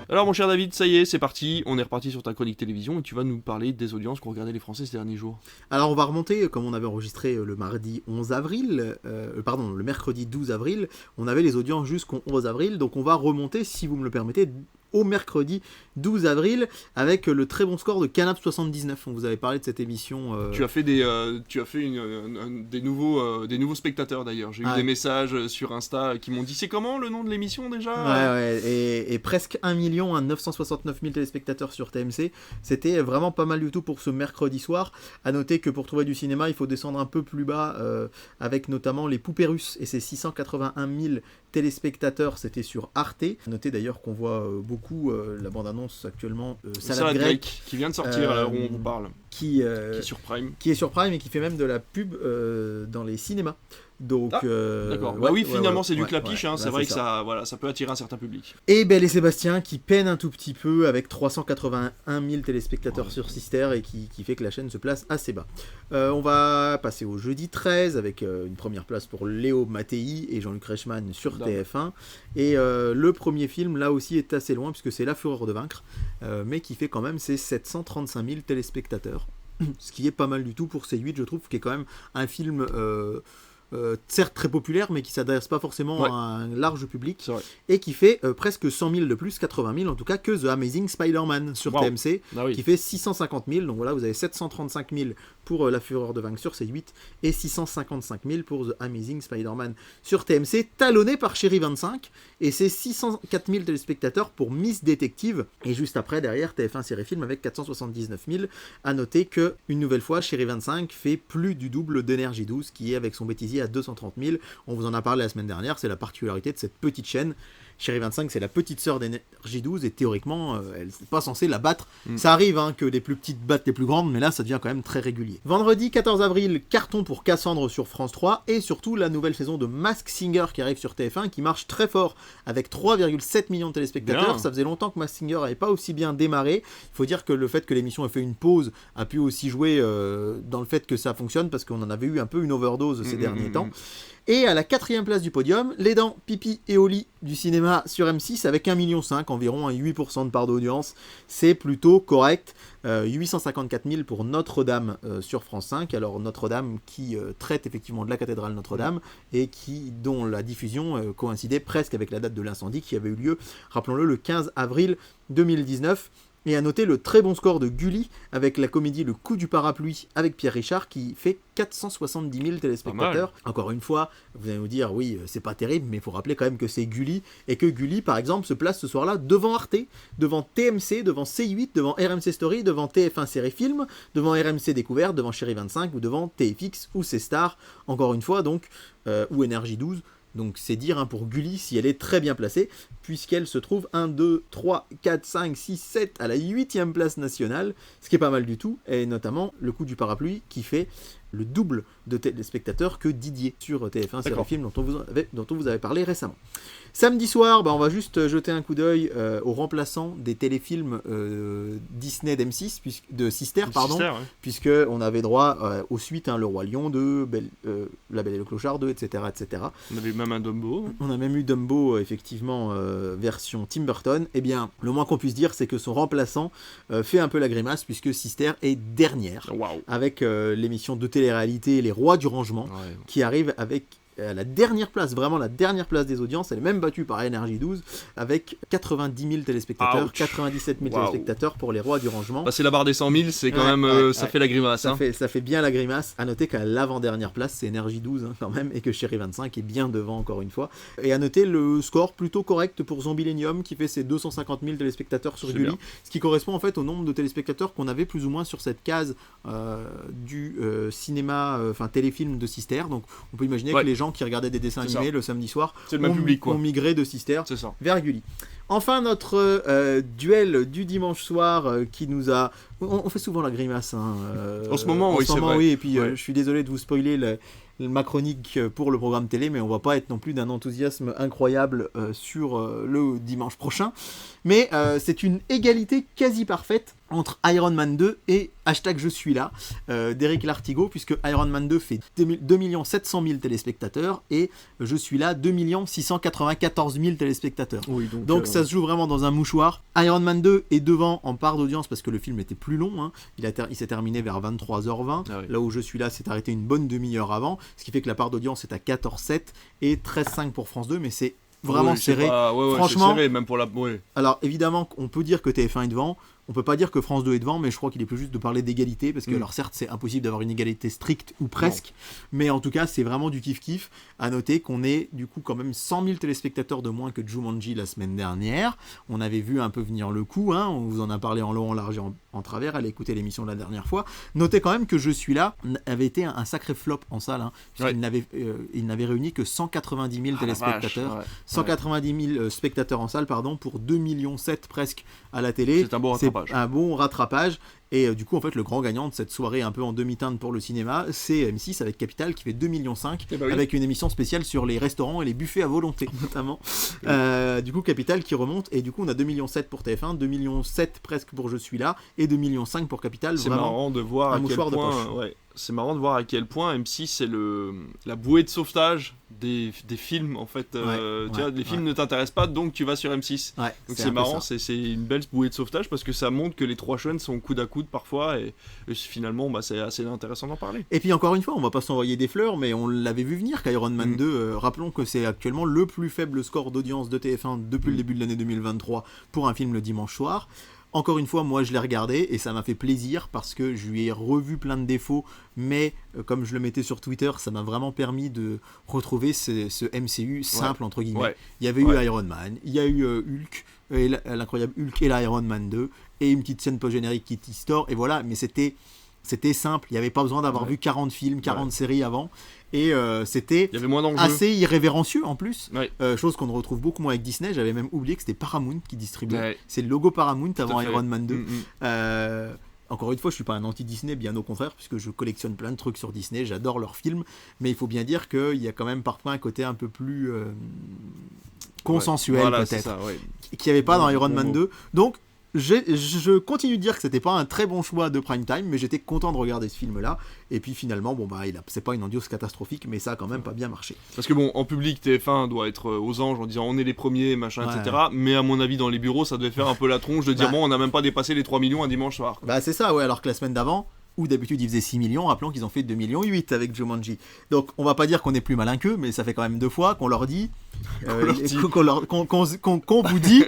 Alors mon cher David, ça y est, c'est parti, on est reparti sur ta chronique télévision et tu vas nous parler des audiences qu'ont regardé les Français ces derniers jours. Alors on va remonter, comme on avait enregistré le mardi 11 avril, le mercredi 12 avril, on avait les audiences jusqu'au 11 avril, donc on va remonter, si vous me le permettez, au mercredi 12 avril, avec le très bon score de Canap 79. On vous avait parlé de cette émission. Tu as fait des nouveaux spectateurs d'ailleurs. J'ai eu des messages sur Insta qui m'ont dit c'est comment le nom de l'émission déjà? Ouais, et presque 1 969 000 téléspectateurs sur TMC. C'était vraiment pas mal du tout pour ce mercredi soir. À noter que pour trouver du cinéma, il faut descendre un peu plus bas, avec notamment Les Poupées Russes et ses 681 000 téléspectateurs, c'était sur Arte. Notez d'ailleurs qu'on voit beaucoup la bande-annonce actuellement, Salade grecque, qui vient de sortir à l'heure où on vous parle, qui est sur Prime. Qui est sur Prime et qui fait même de la pub dans les cinémas. Donc, d'accord. Finalement c'est du clapiche, c'est vrai que ça peut attirer un certain public. Et Belle et Sébastien qui peine un tout petit peu avec 381 000 téléspectateurs sur Sister et qui fait que la chaîne se place assez bas. On va passer au jeudi 13 avec une première place pour Léo Mattei et Jean-Luc Reichmann sur TF1. Et le premier film là aussi est assez loin puisque c'est La Fureur de vaincre, mais qui fait quand même ses 735 000 téléspectateurs. Ce qui est pas mal du tout pour C8, je trouve, qui est quand même un film... certes très populaire, mais qui s'adresse pas forcément à un large public, et qui fait presque 100 000 de plus, 80 000 en tout cas, que The Amazing Spider-Man sur TMC, qui fait 650 000. Donc voilà, vous avez 735 000 pour La Fureur de vaincre sur C8 et 655 000 pour The Amazing Spider-Man sur TMC, talonné par Chéri 25, et c'est 604 000 téléspectateurs pour Miss Détective, et juste après, derrière, TF1 Série Film avec 479 000. À noter que, une nouvelle fois, Chéri 25 fait plus du double d'Énergie 12, qui est avec son bêtisier à 230 000. On vous en a parlé la semaine dernière, c'est la particularité de cette petite chaîne Chérie 25, c'est la petite sœur d'Énergie 12 et théoriquement, elle n'est pas censée la battre. Ça arrive que les plus petites battent les plus grandes, mais là, ça devient quand même très régulier. Vendredi 14 avril, carton pour Cassandre sur France 3 et surtout la nouvelle saison de Masked Singer qui arrive sur TF1 qui marche très fort avec 3,7 millions de téléspectateurs. Bien. Ça faisait longtemps que Masked Singer n'avait pas aussi bien démarré. Il faut dire que le fait que l'émission ait fait une pause a pu aussi jouer dans le fait que ça fonctionne parce qu'on en avait eu un peu une overdose ces derniers temps. Et à la 4e place du podium, Les Dents, Pipi et Oli du cinéma sur M6 avec 1,5 million, environ 8% de part d'audience. C'est plutôt correct. 854 000 pour Notre-Dame sur France 5. Alors Notre-Dame qui traite effectivement de la cathédrale Notre-Dame et dont la diffusion coïncidait presque avec la date de l'incendie qui avait eu lieu, rappelons-le, le 15 avril 2019. Et à noter le très bon score de Gulli avec la comédie Le Coup du Parapluie avec Pierre Richard qui fait 470 000 téléspectateurs. Encore une fois, vous allez nous dire oui, c'est pas terrible, mais il faut rappeler quand même que c'est Gulli et que Gulli, par exemple, se place ce soir-là devant Arte, devant TMC, devant C8, devant RMC Story, devant TF1 Série Film, devant RMC Découverte, devant Chérie 25 ou devant TFX ou C-Star, encore une fois, donc, ou Énergie 12. Donc c'est dire pour Gulli si elle est très bien placée, puisqu'elle se trouve 1, 2, 3, 4, 5, 6, 7 à la 8e place nationale, ce qui est pas mal du tout, et notamment Le Coup du Parapluie qui fait le double de téléspectateurs que Didier sur TF1 Série Film dont on vous avait parlé récemment. Samedi soir, on va juste jeter un coup d'œil aux remplaçants des téléfilms Disney d'M6, de Sister, puisque on avait droit aux suites, Le Roi Lion 2, La Belle et le Clochard 2, etc., etc. On avait même un Dumbo. On a même eu Dumbo, effectivement, version Tim Burton. Eh bien, le moins qu'on puisse dire, c'est que son remplaçant fait un peu la grimace, puisque Sister est dernière, avec l'émission de télé-réalité Les Rois du Rangement, qui arrive avec la dernière place, vraiment la dernière place des audiences. Elle est même battue par Énergie 12 avec 90 000 téléspectateurs, 97 000 téléspectateurs pour Les Rois du Rangement. Passer la barre des 100 000, c'est quand même, ça fait la grimace. Ça fait bien la grimace. À noter qu'à l'avant-dernière place, c'est Énergie 12 quand même, et que Chérie 25 est bien devant encore une fois. Et à noter le score plutôt correct pour Zombilenium qui fait ses 250 000 téléspectateurs sur Gulli, ce qui correspond en fait au nombre de téléspectateurs qu'on avait plus ou moins sur cette case du cinéma, téléfilm de Sister. Donc on peut imaginer que les gens qui regardaient des dessins animés le samedi soir ont migré de Sister vers Gulli. Enfin, notre duel du dimanche soir qui nous a... On fait souvent la grimace. En ce moment, c'est vrai. Oui, et puis je suis désolé de vous spoiler ma chronique pour le programme télé, mais on va pas être non plus d'un enthousiasme incroyable sur le dimanche prochain. Mais c'est une égalité quasi parfaite entre Iron Man 2 et #je suis là d'Éric Lartigot, puisque Iron Man 2 fait 2 700 000 téléspectateurs et Je suis là 2 694 000 téléspectateurs. Oui, donc ça se joue vraiment dans un mouchoir. Iron Man 2 est devant en part d'audience parce que le film était plus long. Il s'est terminé vers 23h20, là où Je suis là s'est arrêté une bonne demi-heure avant, ce qui fait que la part d'audience est à 14,7 et 13,5 pour France 2, mais c'est vraiment serré. Franchement, c'est serré, même pour la... Alors évidemment, on peut dire que TF1 est devant. On peut pas dire que France 2 est devant, mais je crois qu'il est plus juste de parler d'égalité, parce que alors certes c'est impossible d'avoir une égalité stricte ou presque, mais en tout cas c'est vraiment du kiff-kiff. À noter qu'on est du coup quand même 100 000 téléspectateurs de moins que Jumanji la semaine dernière. On avait vu un peu venir le coup, on vous en a parlé en long, en large et en travers, allez écouter l'émission de la dernière fois. Notez quand même que Je suis là avait été un sacré flop en salle, puisqu'il n'avait réuni que 190 000 téléspectateurs, 190 000 spectateurs en salle, pour 2,7 millions presque à la télé. C'est un bon rattrapage. Un bon rattrapage. Et du coup, en fait, le grand gagnant de cette soirée un peu en demi-teinte pour le cinéma, c'est M6 avec Capital qui fait 2,5 millions, avec une émission spéciale sur les restaurants et les buffets à volonté, notamment. Du coup, Capital qui remonte, et du coup, on a 2,7 millions pour TF1, 2,7 millions presque pour Je suis là, et 2,5 millions pour Capital. C'est marrant de voir à quel point... C'est marrant de voir à quel point M6 c'est la bouée de sauvetage des films en fait. Tu vois, les films ne t'intéressent pas, donc tu vas sur M6. Donc c'est marrant, c'est une belle bouée de sauvetage parce que ça montre que les trois chaînes sont coude à coude parfois et finalement c'est assez intéressant d'en parler. Et puis encore une fois, on va pas s'envoyer des fleurs, mais on l'avait vu venir qu'Iron Man 2, rappelons que c'est actuellement le plus faible score d'audience de TF1 depuis le début de l'année 2023 pour un film le dimanche soir. Encore une fois, moi je l'ai regardé et ça m'a fait plaisir parce que je lui ai revu plein de défauts, mais comme je le mettais sur Twitter, ça m'a vraiment permis de retrouver ce MCU simple entre guillemets. Il y avait eu Iron Man, il y a eu Hulk, l'incroyable Hulk et l'Iron Man 2, et une petite scène post-générique qui t'histoire, et voilà, mais c'était C'était simple, il n'y avait pas besoin d'avoir vu 40 films, 40 séries avant. Et c'était Il y avait moins d'enjeux. assez irrévérencieux en plus. Ouais. Chose qu'on ne retrouve beaucoup moins avec Disney. J'avais même oublié que c'était Paramount qui distribuait. Ouais. C'est le logo Paramount avant fait. Iron Man 2. Mm. Encore une fois, je suis pas un anti-Disney, bien au contraire, puisque je collectionne plein de trucs sur Disney, j'adore leurs films, mais il faut bien dire qu'il y a quand même parfois un côté un peu plus consensuel, Voilà, peut-être, c'est ça, ouais. qu'il n'y avait pas dans Iron Bon Man mot. 2. Donc, je continue de dire que c'était pas un très bon choix de prime time, mais j'étais content de regarder ce film-là. Et puis finalement, c'est pas une audience catastrophique, mais ça a quand même pas bien marché. Parce que bon, en public, TF1 doit être aux anges en disant on est les premiers, machin, Ouais. etc. Mais à mon avis, dans les bureaux, ça devait faire un peu la tronche de dire bon, on n'a même pas dépassé les 3 millions un dimanche soir. Bah c'est ça, ouais, alors que la semaine d'avant, où d'habitude ils faisaient 6 millions, rappelons qu'ils ont fait 2,8 millions avec Jumanji. Donc on va pas dire qu'on est plus malin qu'eux, mais ça fait quand même 2 fois qu'on leur dit, qu'on vous dit,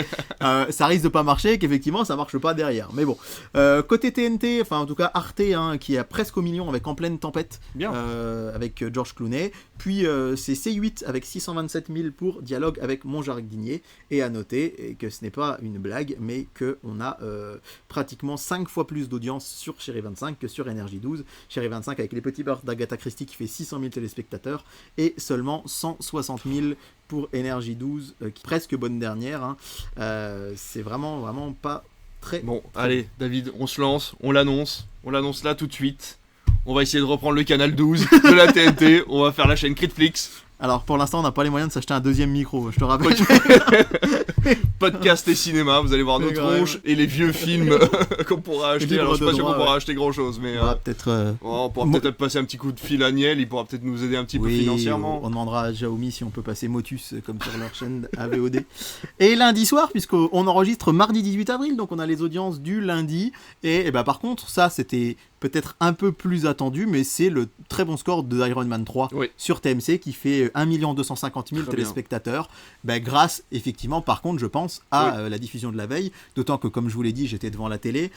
ça risque de pas marcher, qu'effectivement ça marche pas derrière. Mais bon, côté TNT, enfin en tout cas Arte, qui est presque au million avec En pleine tempête, Bien. avec George Clooney. Puis c'est C8 avec 627 000 pour Dialogue avec Mon Jardinier. Et à noter que ce n'est pas une blague, mais qu'on a pratiquement 5 fois plus d'audience sur Chérie 25 que sur Énergie 12. Chérie 25 avec Les Petits Beurs d'Agatha Christie qui fait 600 000 téléspectateurs et seulement 160 000 pour Énergie 12, qui presque bonne dernière. C'est vraiment, vraiment pas très... Bon, allez, David, on se lance, on l'annonce là tout de suite. On va essayer de reprendre le canal 12 de la TNT, on va faire la chaîne Critflix. Alors pour l'instant on n'a pas les moyens de s'acheter un deuxième micro, je te rappelle. Podcast et cinéma, vous allez voir nos C'est grave. tronches et les vieux films qu'on pourra acheter. Libre Alors je suis de pas sûr qu'on droit, pourra ouais. acheter grand chose, mais On va peut-être... on pourra Mo- peut-être passer un petit coup de fil à Niel, il pourra peut-être nous aider un petit peu financièrement. On demandera à Xiaomi si on peut passer Motus comme sur leur chaîne AVOD. Et lundi soir, puisqu'on enregistre mardi 18 avril, donc on a les audiences du lundi. Et ben par contre, ça c'était peut-être un peu plus attendu, mais c'est le très bon score de Iron Man 3 Oui. sur TMC qui fait 1 250 000 Très téléspectateurs. Ben, grâce, effectivement, par contre, je pense à la diffusion de la veille. D'autant que, comme je vous l'ai dit, j'étais devant la télé.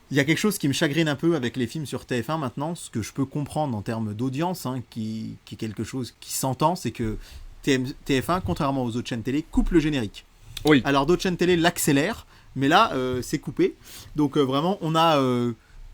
Il y a quelque chose qui me chagrine un peu avec les films sur TF1 maintenant, ce que je peux comprendre en termes d'audience, qui est quelque chose qui s'entend, c'est que TF1, contrairement aux autres chaînes télé, coupe le générique. Oui. Alors d'autres chaînes télé l'accélèrent, mais là, c'est coupé. Donc vraiment, on a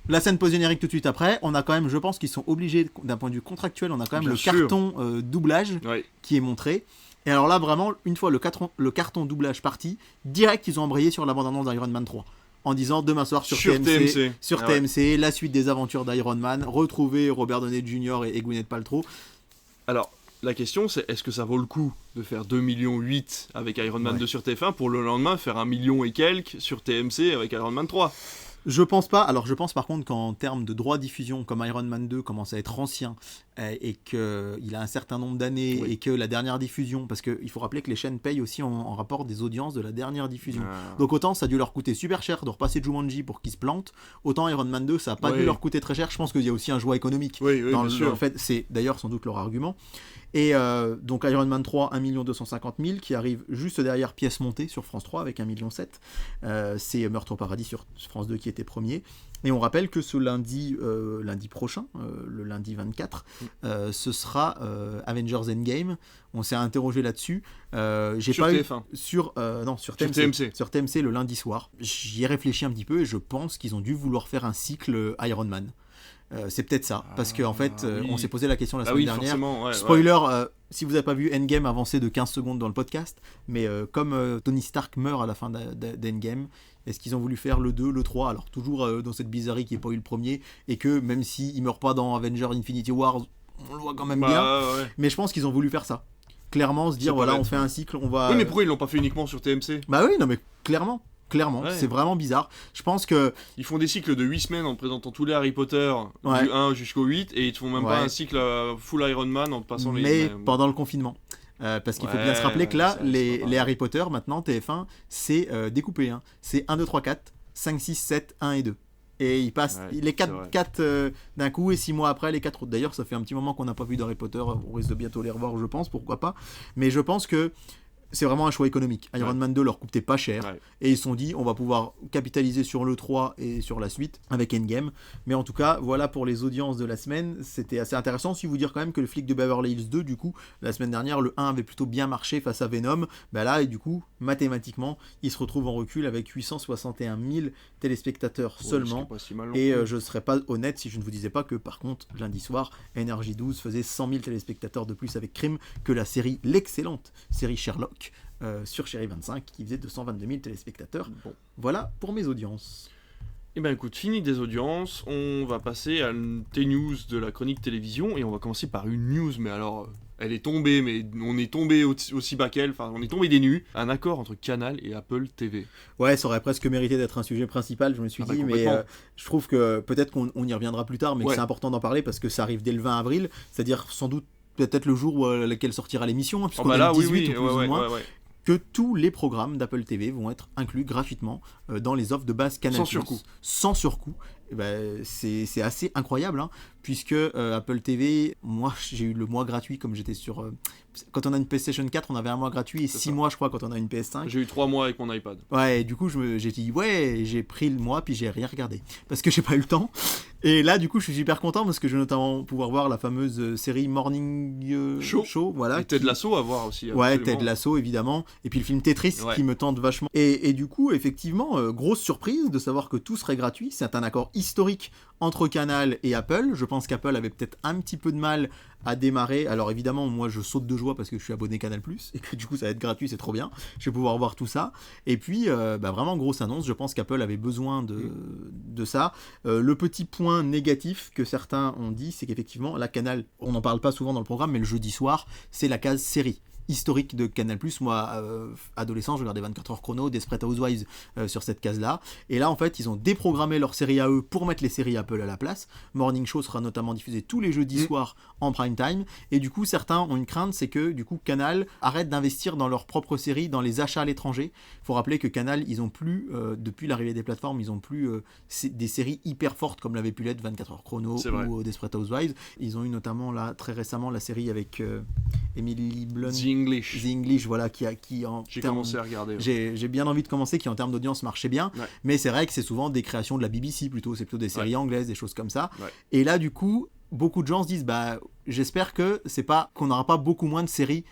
la scène post-générique tout de suite après. On a quand même, je pense qu'ils sont obligés, d'un point de vue contractuel, on a quand même Bien le sûr. carton doublage Ouais. qui est montré. Et alors là, vraiment, une fois le carton doublage parti, direct, ils ont embrayé sur la bande-annonce d'Iron Man 3. En disant demain soir sur TMC, Ah ouais. TMC, la suite des aventures d'Iron Man, retrouver Robert Downey Jr. et Gwyneth Paltrow. Alors, la question c'est est-ce que ça vaut le coup de faire 2,8 millions avec Iron Man Ouais. 2 sur TF1 pour le lendemain faire 1 million et quelques sur TMC avec Iron Man 3? Je pense pas. Alors je pense par contre qu'en termes de droits de diffusion, comme Iron Man 2 commence à être ancien et qu'il a un certain nombre d'années Oui. et que la dernière diffusion, parce qu'il faut rappeler que les chaînes payent aussi en rapport des audiences de la dernière diffusion. Ah. Donc autant ça a dû leur coûter super cher de repasser Jumanji pour qu'ils se plantent, autant Iron Man 2 ça a pas Oui. dû leur coûter très cher. Je pense qu'il y a aussi un choix économique. Oui, oui, Dans bien sûr. en fait, c'est d'ailleurs sans doute leur argument. Et donc Iron Man 3, 1 250 000 qui arrive juste derrière Pièce montée sur France 3 avec 1,7 million. C'est Meurtre au paradis sur France 2 qui était premier. Et on rappelle que ce lundi prochain, le lundi 24, ce sera Avengers Endgame. On s'est interrogé là-dessus. J'ai Sur pas TF1. sur Sur TMC. TMC. Sur TMC le lundi soir. J'y ai réfléchi un petit peu et je pense qu'ils ont dû vouloir faire un cycle Iron Man. C'est peut-être ça, parce qu'en fait, oui. on s'est posé la question la Ah semaine oui, dernière. forcément. Ouais, Spoiler, si vous n'avez pas vu Endgame avancé de 15 secondes dans le podcast, mais comme Tony Stark meurt à la fin d'Endgame, est-ce qu'ils ont voulu faire le 2, le 3, alors toujours dans cette bizarrerie qui n'est pas eu le premier, et que même s'il ne meurt pas dans Avengers Infinity War, on le voit quand même bien, ouais. mais je pense qu'ils ont voulu faire ça. Clairement, se dire, C'est voilà, pas on bête. fait un cycle, on va... Oui, mais pourquoi ils l'ont pas fait uniquement sur TMC? Bah oui, non mais clairement, Ouais. c'est vraiment bizarre. Je pense que... Ils font des cycles de 8 semaines en te présentant tous les Harry Potter, Ouais. du 1 jusqu'au 8, et ils te font même pas Ouais. un cycle full Iron Man en te passant mais les... pendant le confinement. Parce qu'il faut Ouais, bien se rappeler que là, ça, c'est pas les pareil. Harry Potter, maintenant, TF1, c'est découpé. Hein. C'est 1, 2, 3, 4, 5, 6, 7, 1 et 2. Et ils passent Ouais, les c'est vrai. 4 d'un coup et 6 mois après les 4 autres. D'ailleurs, ça fait un petit moment qu'on n'a pas vu d'Harry Potter. On risque de bientôt les revoir, je pense, pourquoi pas. Mais je pense que c'est vraiment un choix économique. Iron Man 2 leur coûtait pas cher, et ils se sont dit on va pouvoir capitaliser sur le 3 et sur la suite avec Endgame. Mais en tout cas, voilà pour les audiences de la semaine, c'était assez intéressant. Si vous dire quand même que le flic de Beverly Hills 2, du coup, la semaine dernière, le 1 avait plutôt bien marché face à Venom, bah là, et du coup, mathématiquement, il se retrouve en recul avec 861 000 téléspectateurs seulement. Si mal et je ne serais pas honnête si je ne vous disais pas que par contre, lundi soir, NRJ12 faisait 100 000 téléspectateurs de plus avec Crime que la série, l'excellente série Sherlock sur Chérie 25 qui faisait 222 000 téléspectateurs. Bon. Voilà pour mes audiences. Eh ben écoute, fini des audiences, on va passer à tes news de la chronique télévision et on va commencer par une news, mais alors elle est tombée, mais on est tombé aussi bas qu'elle, enfin on est tombé des nues, un accord entre Canal et Apple TV. Ouais, ça aurait presque mérité d'être un sujet principal, je me suis dit, mais je trouve que peut-être qu'on y reviendra plus tard, mais que c'est important d'en parler parce que ça arrive dès le 20 avril, c'est-à-dire sans doute peut-être le jour où laquelle sortira l'émission, hein, puisqu'on est le 18 ou plus ou moins. Que tous les programmes d'Apple TV vont être inclus gratuitement dans les offres de base Canal+. Sans surcoût. Et ben, c'est assez incroyable, hein, puisque Apple TV, moi j'ai eu le mois gratuit comme j'étais sur... quand on a une PlayStation 4, on avait un mois gratuit et 6 mois je crois quand on a une PS5. J'ai eu 3 mois avec mon iPad. Ouais, et du coup j'ai dit j'ai pris le mois puis j'ai rien regardé parce que j'ai pas eu le temps. Et là du coup je suis super content parce que je vais notamment pouvoir voir la fameuse série Morning Show, voilà. Et Ted Lasso à voir aussi. Ouais, Ted Lasso évidemment. Et puis le film Tetris qui me tente vachement. Et du coup effectivement, grosse surprise de savoir que tout serait gratuit. C'est un accord historique entre Canal et Apple. Je pense qu'Apple avait peut-être un petit peu de mal à démarrer. Alors évidemment, moi je saute de joie parce que je suis abonné Canal+, et que du coup ça va être gratuit, c'est trop bien. Je vais pouvoir voir tout ça. Et puis, vraiment grosse annonce, je pense qu'Apple avait besoin de ça. Le petit point négatif que certains ont dit, c'est qu'effectivement, la Canal, on n'en parle pas souvent dans le programme, mais le jeudi soir, c'est la case série historique de Canal+. Moi, adolescent, je regardais 24 heures chrono, Desperate Housewives sur cette case-là. Et là, en fait, ils ont déprogrammé leur série à eux pour mettre les séries Apple à la place. Morning Show sera notamment diffusé tous les jeudis soirs en prime time. Et du coup, certains ont une crainte, c'est que du coup, Canal arrête d'investir dans leurs propres séries, dans les achats à l'étranger. Il faut rappeler que Canal, ils ont plus, depuis l'arrivée des plateformes, ils ont plus des séries hyper fortes comme l'avait pu l'être 24 heures chrono ou Desperate Housewives. Ils ont eu notamment là très récemment la série avec Emily Blunt. The English, voilà, j'ai commencé à regarder. J'ai bien envie de commencer, qui en termes d'audience marchait bien, mais c'est vrai que c'est souvent des créations de la BBC plutôt, c'est plutôt des séries anglaises, des choses comme ça. Et là, du coup, beaucoup de gens se disent, j'espère que c'est pas qu'on n'aura pas beaucoup moins de séries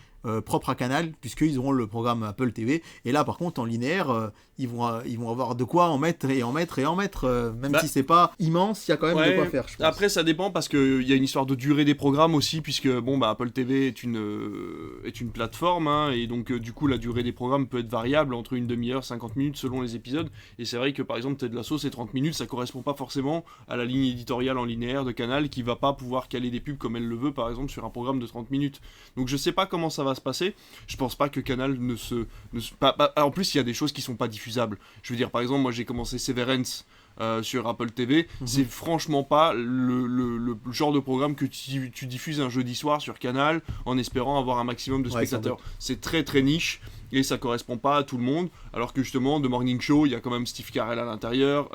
propres à Canal, puisqu'ils auront le programme Apple TV. Et là, par contre, en linéaire, ils vont avoir de quoi en mettre, même si c'est pas immense, il y a quand même de quoi faire, je pense. Après, ça dépend parce qu'il y a une histoire de durée des programmes aussi, puisque Apple TV est une plateforme, hein, et donc du coup, la durée des programmes peut être variable entre une demi-heure, 50 minutes selon les épisodes. Et c'est vrai que par exemple, Ted Lasso, c'est 30 minutes, ça correspond pas forcément à la ligne éditoriale en linéaire de Canal qui va pas pouvoir caler des pubs comme elle le veut, par exemple, sur un programme de 30 minutes. Donc je sais pas comment ça va se passer. Je pense pas que Canal en plus, il y a des choses qui sont pas diffusables. Je veux dire, par exemple, moi j'ai commencé Severance sur Apple TV. C'est franchement pas le genre de programme que tu diffuses un jeudi soir sur Canal en espérant avoir un maximum de spectateurs. C'est très très niche et ça correspond pas à tout le monde, alors que justement The Morning Show, il y a quand même Steve Carell à l'intérieur,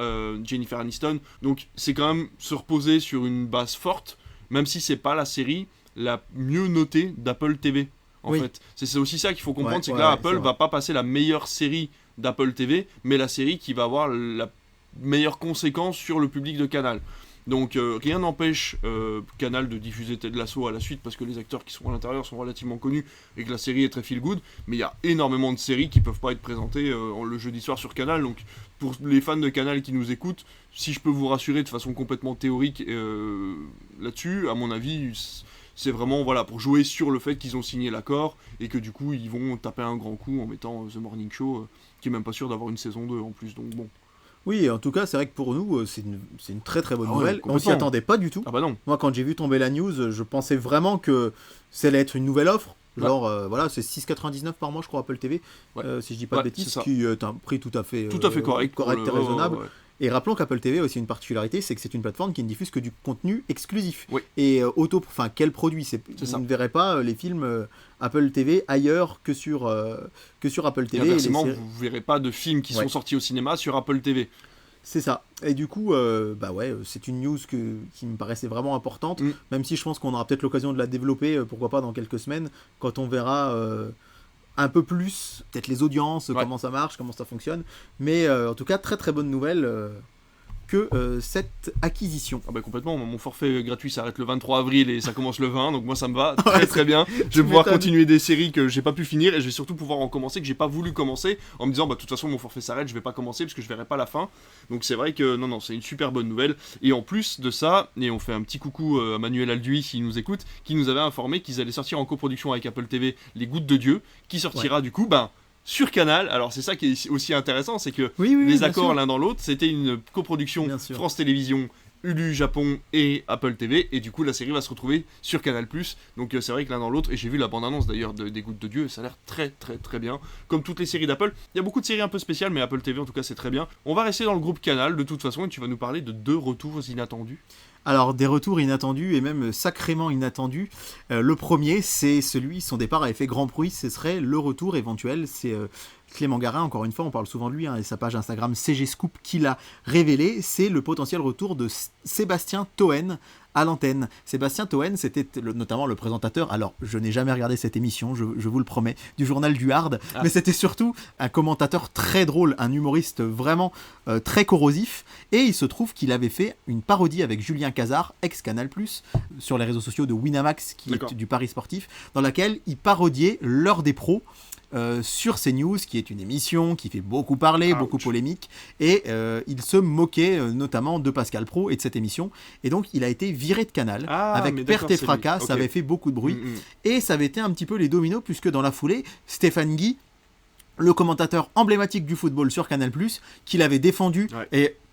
Jennifer Aniston, donc c'est quand même se reposer sur une base forte, même si c'est pas la série la mieux notée d'Apple TV. En fait, c'est aussi ça qu'il faut comprendre, c'est que là, Apple va pas passer la meilleure série d'Apple TV, mais la série qui va avoir la meilleure conséquence sur le public de Canal. Donc rien n'empêche Canal de diffuser Ted Lasso à la suite parce que les acteurs qui sont à l'intérieur sont relativement connus et que la série est très feel good, mais il y a énormément de séries qui peuvent pas être présentées le jeudi soir sur Canal. Donc pour les fans de Canal qui nous écoutent, si je peux vous rassurer de façon complètement théorique là-dessus, à mon avis, c'est vraiment pour jouer sur le fait qu'ils ont signé l'accord et que du coup ils vont taper un grand coup en mettant The Morning Show qui est même pas sûr d'avoir une saison 2 en plus, donc bon. Oui, en tout cas, c'est vrai que pour nous, c'est une très très bonne nouvelle. On s'y attendait pas du tout. Ah bah non. Moi, quand j'ai vu tomber la news, je pensais vraiment que ça allait être une nouvelle offre. Genre, c'est 6,99 par mois, je crois, Apple TV, si je dis pas de bêtises, qui est un prix tout à fait correct et raisonnable. Et rappelons qu'Apple TV a aussi une particularité, c'est que c'est une plateforme qui ne diffuse que du contenu exclusif. Et qu'elle produit. Vous ne verrez pas les films Apple TV ailleurs que sur Apple TV. Et inversement, vous ne verrez pas de films qui sont sortis au cinéma sur Apple TV. C'est ça. Et du coup, c'est une news qui me paraissait vraiment importante, même si je pense qu'on aura peut-être l'occasion de la développer, pourquoi pas dans quelques semaines, quand on verra un peu plus, peut-être les audiences, comment ça marche, comment ça fonctionne. Mais en tout cas, très très bonne nouvelle que cette acquisition. Ah bah complètement, mon forfait gratuit s'arrête le 23 avril et ça commence le 20, donc moi ça me va très très bien. Je vais pouvoir continuer des séries que j'ai pas pu finir et je vais surtout pouvoir en commencer que j'ai pas voulu commencer en me disant bah de toute façon mon forfait s'arrête, je vais pas commencer parce que je verrai pas la fin. Donc c'est vrai que non c'est une super bonne nouvelle. Et en plus de ça, et on fait un petit coucou à Manuel Alduy qui nous écoute, qui nous avait informé qu'ils allaient sortir en coproduction avec Apple TV Les Gouttes de Dieu, qui sortira du coup sur Canal. Alors c'est ça qui est aussi intéressant, c'est que les accords l'un dans l'autre, c'était une coproduction France Télévisions, Hulu Japon et Apple TV, et du coup la série va se retrouver sur Canal+. Donc c'est vrai que l'un dans l'autre, et j'ai vu la bande-annonce d'ailleurs des Gouttes de Dieu, et ça a l'air très très très bien, comme toutes les séries d'Apple. Il y a beaucoup de séries un peu spéciales, mais Apple TV en tout cas c'est très bien. On va rester dans le groupe Canal de toute façon, et tu vas nous parler de 2 retours inattendus. Alors, des retours inattendus et même sacrément inattendus. Le premier, c'est son départ avait fait grand bruit, ce serait le retour éventuel. C'est Clément Garin, encore une fois, on parle souvent de lui, et sa page Instagram CG Scoop qui l'a révélé. C'est le potentiel retour de Sébastien Toen à l'antenne. Sébastien Toen, c'était notamment le présentateur, alors je n'ai jamais regardé cette émission, je vous le promets, du journal du Hard, mais c'était surtout un commentateur très drôle, un humoriste vraiment très corrosif, et il se trouve qu'il avait fait une parodie avec Julien Cazard, ex-Canal+, sur les réseaux sociaux de Winamax, qui est du Paris sportif, dans laquelle il parodiait l'heure des pros, sur CNews, qui est une émission qui fait beaucoup parler, beaucoup polémique, et il se moquait notamment de Pascal Praud et de cette émission, et donc il a été viré de Canal avec perte et fracas. Ça avait fait beaucoup de bruit, et ça avait été un petit peu les dominos, puisque dans la foulée, Stéphane Guy, le commentateur emblématique du football sur Canal+, qui l'avait défendu,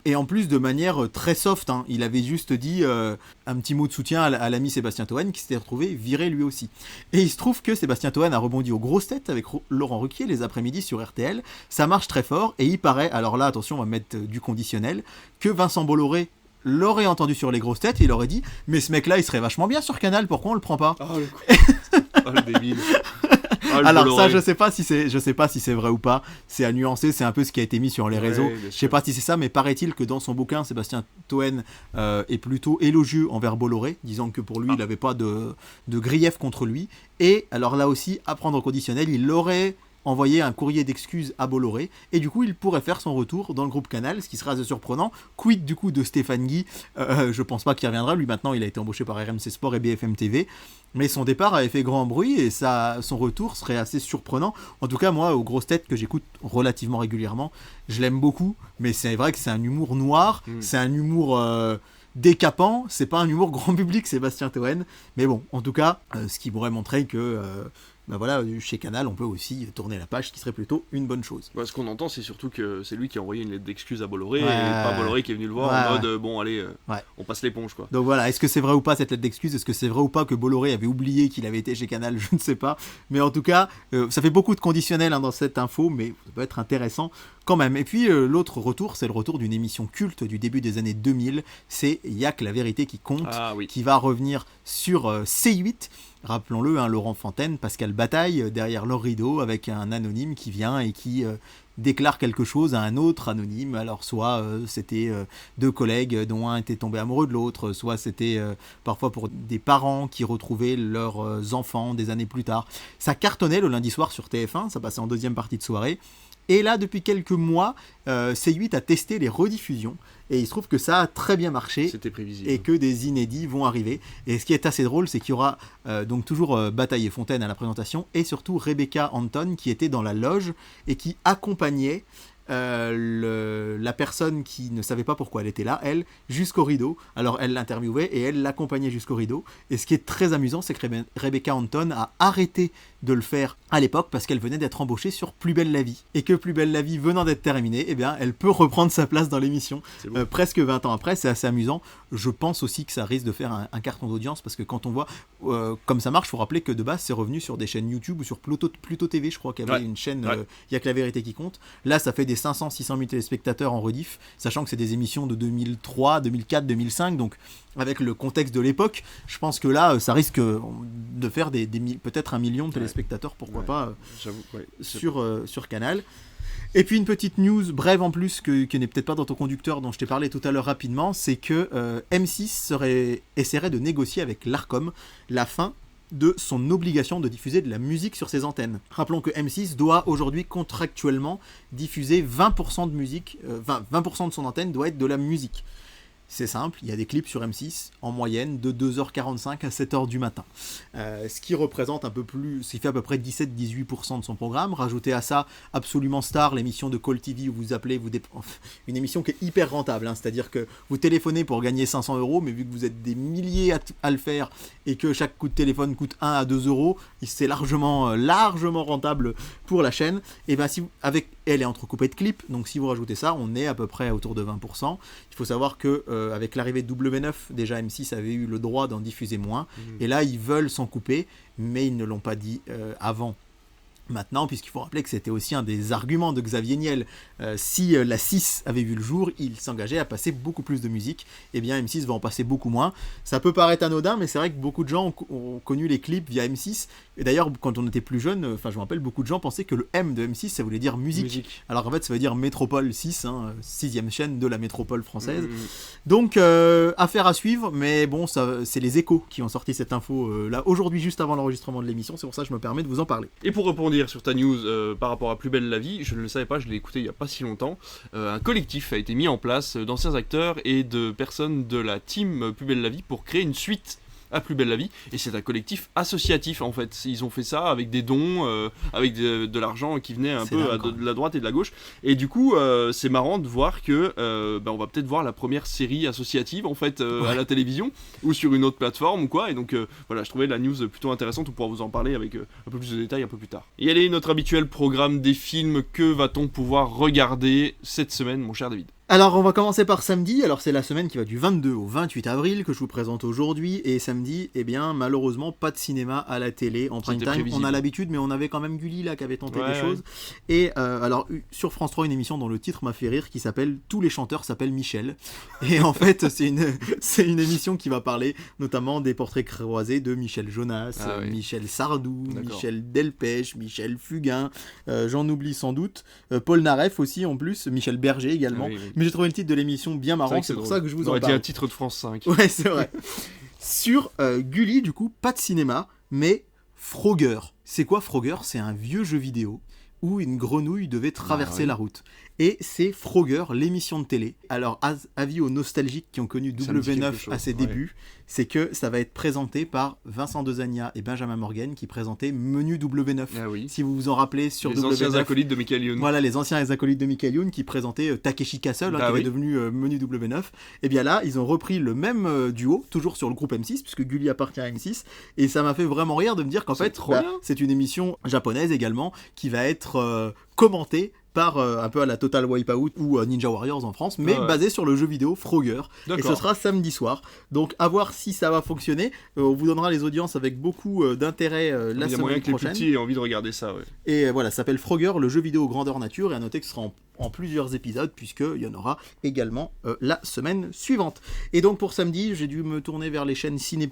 et en plus de manière très soft, il avait juste dit un petit mot de soutien à l'ami Sébastien Toen, qui s'était retrouvé viré lui aussi. Et il se trouve que Sébastien Toen a rebondi aux grosses têtes avec Laurent Ruquier les après-midi sur RTL. Ça marche très fort, et il paraît, alors là attention, on va mettre du conditionnel, que Vincent Bolloré l'aurait entendu sur les grosses têtes et il aurait dit « Mais ce mec-là, il serait vachement bien sur Canal, pourquoi on le prend pas ?» le débile. Alors ça, je sais pas si c'est vrai ou pas, c'est à nuancer, c'est un peu ce qui a été mis sur les réseaux. Je sais pas si c'est ça, mais paraît-il que dans son bouquin, Sébastien Toen est plutôt élogieux envers Bolloré, disant que pour lui, il n'avait pas de grief contre lui. Et alors là aussi, à prendre au conditionnel, il aurait envoyer un courrier d'excuses à Bolloré, et du coup il pourrait faire son retour dans le groupe Canal, ce qui serait assez surprenant. Quid du coup de Stéphane Guy, je pense pas qu'il reviendra, lui maintenant il a été embauché par RMC Sport et BFM TV, mais son départ avait fait grand bruit et son retour serait assez surprenant. En tout cas moi, aux grosses têtes que j'écoute relativement régulièrement, je l'aime beaucoup, mais c'est vrai que c'est un humour noir, c'est un humour décapant, c'est pas un humour grand public Sébastien Toen, mais bon, en tout cas, ce qui pourrait montrer que voilà, chez Canal, on peut aussi tourner la page, ce qui serait plutôt une bonne chose. Ce qu'on entend, c'est surtout que c'est lui qui a envoyé une lettre d'excuse à Bolloré, et pas Bolloré qui est venu le voir en mode bon, allez, on passe l'éponge, quoi. Donc voilà, est-ce que c'est vrai ou pas cette lettre d'excuse ? Est-ce que c'est vrai ou pas que Bolloré avait oublié qu'il avait été chez Canal ? Je ne sais pas. Mais en tout cas, ça fait beaucoup de conditionnels dans cette info, mais ça peut être intéressant quand même. Et puis l'autre retour, c'est le retour d'une émission culte du début des années 2000. C'est Y'a que la vérité qui compte, qui va revenir sur C8. Rappelons-le, Laurent Fontaine, Pascal Bataille, derrière leur rideau, avec un anonyme qui vient et qui déclare quelque chose à un autre anonyme. Alors soit c'était 2 collègues dont un était tombé amoureux de l'autre, soit c'était parfois pour des parents qui retrouvaient leurs enfants des années plus tard. Ça cartonnait le lundi soir sur TF1, ça passait en deuxième partie de soirée. Et là, depuis quelques mois, C8 a testé les rediffusions. Et il se trouve que ça a très bien marché. C'était prévisible. Et que des inédits vont arriver. Et ce qui est assez drôle, c'est qu'il y aura donc toujours Bataille et Fontaine à la présentation. Et surtout Rebecca Anton qui était dans la loge et qui accompagnait la personne qui ne savait pas pourquoi elle était là, elle, jusqu'au rideau. Alors elle l'interviewait et elle l'accompagnait jusqu'au rideau. Et ce qui est très amusant, c'est que Rebecca Anton a arrêté de le faire à l'époque parce qu'elle venait d'être embauchée sur Plus belle la vie. Et que Plus belle la vie venant d'être terminée, eh bien, elle peut reprendre sa place dans l'émission presque 20 ans après. C'est assez amusant. Je pense aussi que ça risque de faire un carton d'audience parce que quand on voit comme ça marche, il faut rappeler que de base c'est revenu sur des chaînes YouTube ou sur Pluto TV, je crois qu'il y avait une chaîne Il y a que la vérité qui compte. Là ça fait des 500-600 000 téléspectateurs en rediff, sachant que c'est des émissions de 2003, 2004, 2005, donc avec le contexte de l'époque, je pense que là ça risque de faire peut-être 1 million de téléspectateurs, pourquoi pas, sur Canal. Et puis une petite news brève en plus qui n'est peut-être pas dans ton conducteur dont je t'ai parlé tout à l'heure rapidement, c'est que M6 essaierait de négocier avec l'Arcom la fin de son obligation de diffuser de la musique sur ses antennes. Rappelons que M6 doit aujourd'hui contractuellement diffuser 20% de musique, 20% de son antenne doit être de la musique. C'est simple, il y a des clips sur M6 en moyenne de 2h45 à 7h du matin. Ce qui représente un peu plus, ce qui fait à peu près 17-18% de son programme. Rajoutez à ça Absolument Star, l'émission de Call TV où vous appelez, une émission qui est hyper rentable, hein, c'est-à-dire que vous téléphonez pour gagner 500 €, mais vu que vous êtes des milliers à le faire et que chaque coup de téléphone coûte 1 à 2 €, c'est largement rentable pour la chaîne. Et bien elle est entrecoupée de clips, donc si vous rajoutez ça, on est à peu près autour de 20%. Il faut savoir que avec l'arrivée de W9, déjà M6 avait eu le droit d'en diffuser moins, et là ils veulent s'en couper, mais ils ne l'ont pas dit avant. Maintenant, puisqu'il faut rappeler que c'était aussi un des arguments de Xavier Niel, si la 6 avait vu le jour, il s'engageait à passer beaucoup plus de musique, et bien M6 va en passer beaucoup moins. Ça peut paraître anodin, mais c'est vrai que beaucoup de gens ont connu les clips via M6, et d'ailleurs quand on était plus jeune, je me rappelle, beaucoup de gens pensaient que le M de M6 ça voulait dire musique. Alors qu'en fait ça veut dire Métropole 6, 6e chaîne de la métropole française. Donc affaire à suivre, mais bon, c'est les Échos qui ont sorti cette info là aujourd'hui, juste avant l'enregistrement de l'émission, c'est pour ça que je me permets de vous en parler. Et pour répondre sur ta news par rapport à Plus belle la vie, je ne le savais pas, je l'ai écouté il n'y a pas si longtemps. Un collectif a été mis en place d'anciens acteurs et de personnes de la team Plus belle la vie pour créer une suite à Plus belle la vie, et c'est un collectif associatif en fait. Ils ont fait ça avec des dons, avec de l'argent qui venait un peu de la droite et de la gauche, et du coup c'est marrant de voir que on va peut-être voir la première série associative en fait à la télévision ou sur une autre plateforme ou quoi, et donc voilà, je trouvais la news plutôt intéressante. On pourra vous en parler avec un peu plus de détails un peu plus tard. Et allez, notre habituel programme des films, que va-t-on pouvoir regarder cette semaine, mon cher David? Alors on va commencer par samedi. Alors c'est la semaine qui va du 22 au 28 avril que je vous présente aujourd'hui, et samedi, eh bien malheureusement pas de cinéma à la télé en prime time. On a l'habitude, mais on avait quand même Gulli là qui avait tenté des choses. Et alors sur France 3, une émission dont le titre m'a fait rire qui s'appelle Tous les chanteurs s'appellent Michel. Et en fait c'est une émission qui va parler notamment des portraits croisés de Michel Jonas, Michel Sardou, Michel Delpech, Michel Fugain, j'en oublie sans doute, Paul Naref aussi en plus, Michel Berger également. Mais j'ai trouvé le titre de l'émission bien marrant, c'est pour ça que je vous en parle. On aurait dit un titre de France 5. Ouais, c'est vrai. Sur Gulli, du coup, pas de cinéma, mais Frogger. C'est quoi Frogger? C'est un vieux jeu vidéo où une grenouille devait traverser la route. Et c'est Frogger, l'émission de télé. Alors, avis aux nostalgiques qui ont connu W9 à ses débuts, c'est que ça va être présenté par Vincent Dezania et Benjamin Morgan qui présentaient Menu W9. Si vous vous en rappelez sur les W9. Les anciens acolytes de Michael Youn. Voilà, les anciens acolytes de Michael Youn qui présentaient Takeshi Castle, qui est devenu Menu W9. Et bien là, ils ont repris le même duo, toujours sur le groupe M6, puisque Gulli appartient à M6. Et ça m'a fait vraiment rire de me dire qu'en fait, c'est une émission japonaise également qui va être commentée par un peu à la Total Wipeout ou Ninja Warriors en France, mais basé sur le jeu vidéo Frogger. Et ce sera samedi soir. Donc à voir si ça va fonctionner. On vous donnera les audiences avec beaucoup d'intérêt la semaine prochaine. Il y a moyen que les petits aient envie de regarder ça. Et voilà, ça s'appelle Frogger, le jeu vidéo grandeur nature. Et à noter que ce sera en plusieurs épisodes, puisqu'il y en aura également la semaine suivante. Et donc pour samedi, j'ai dû me tourner vers les chaînes Ciné+,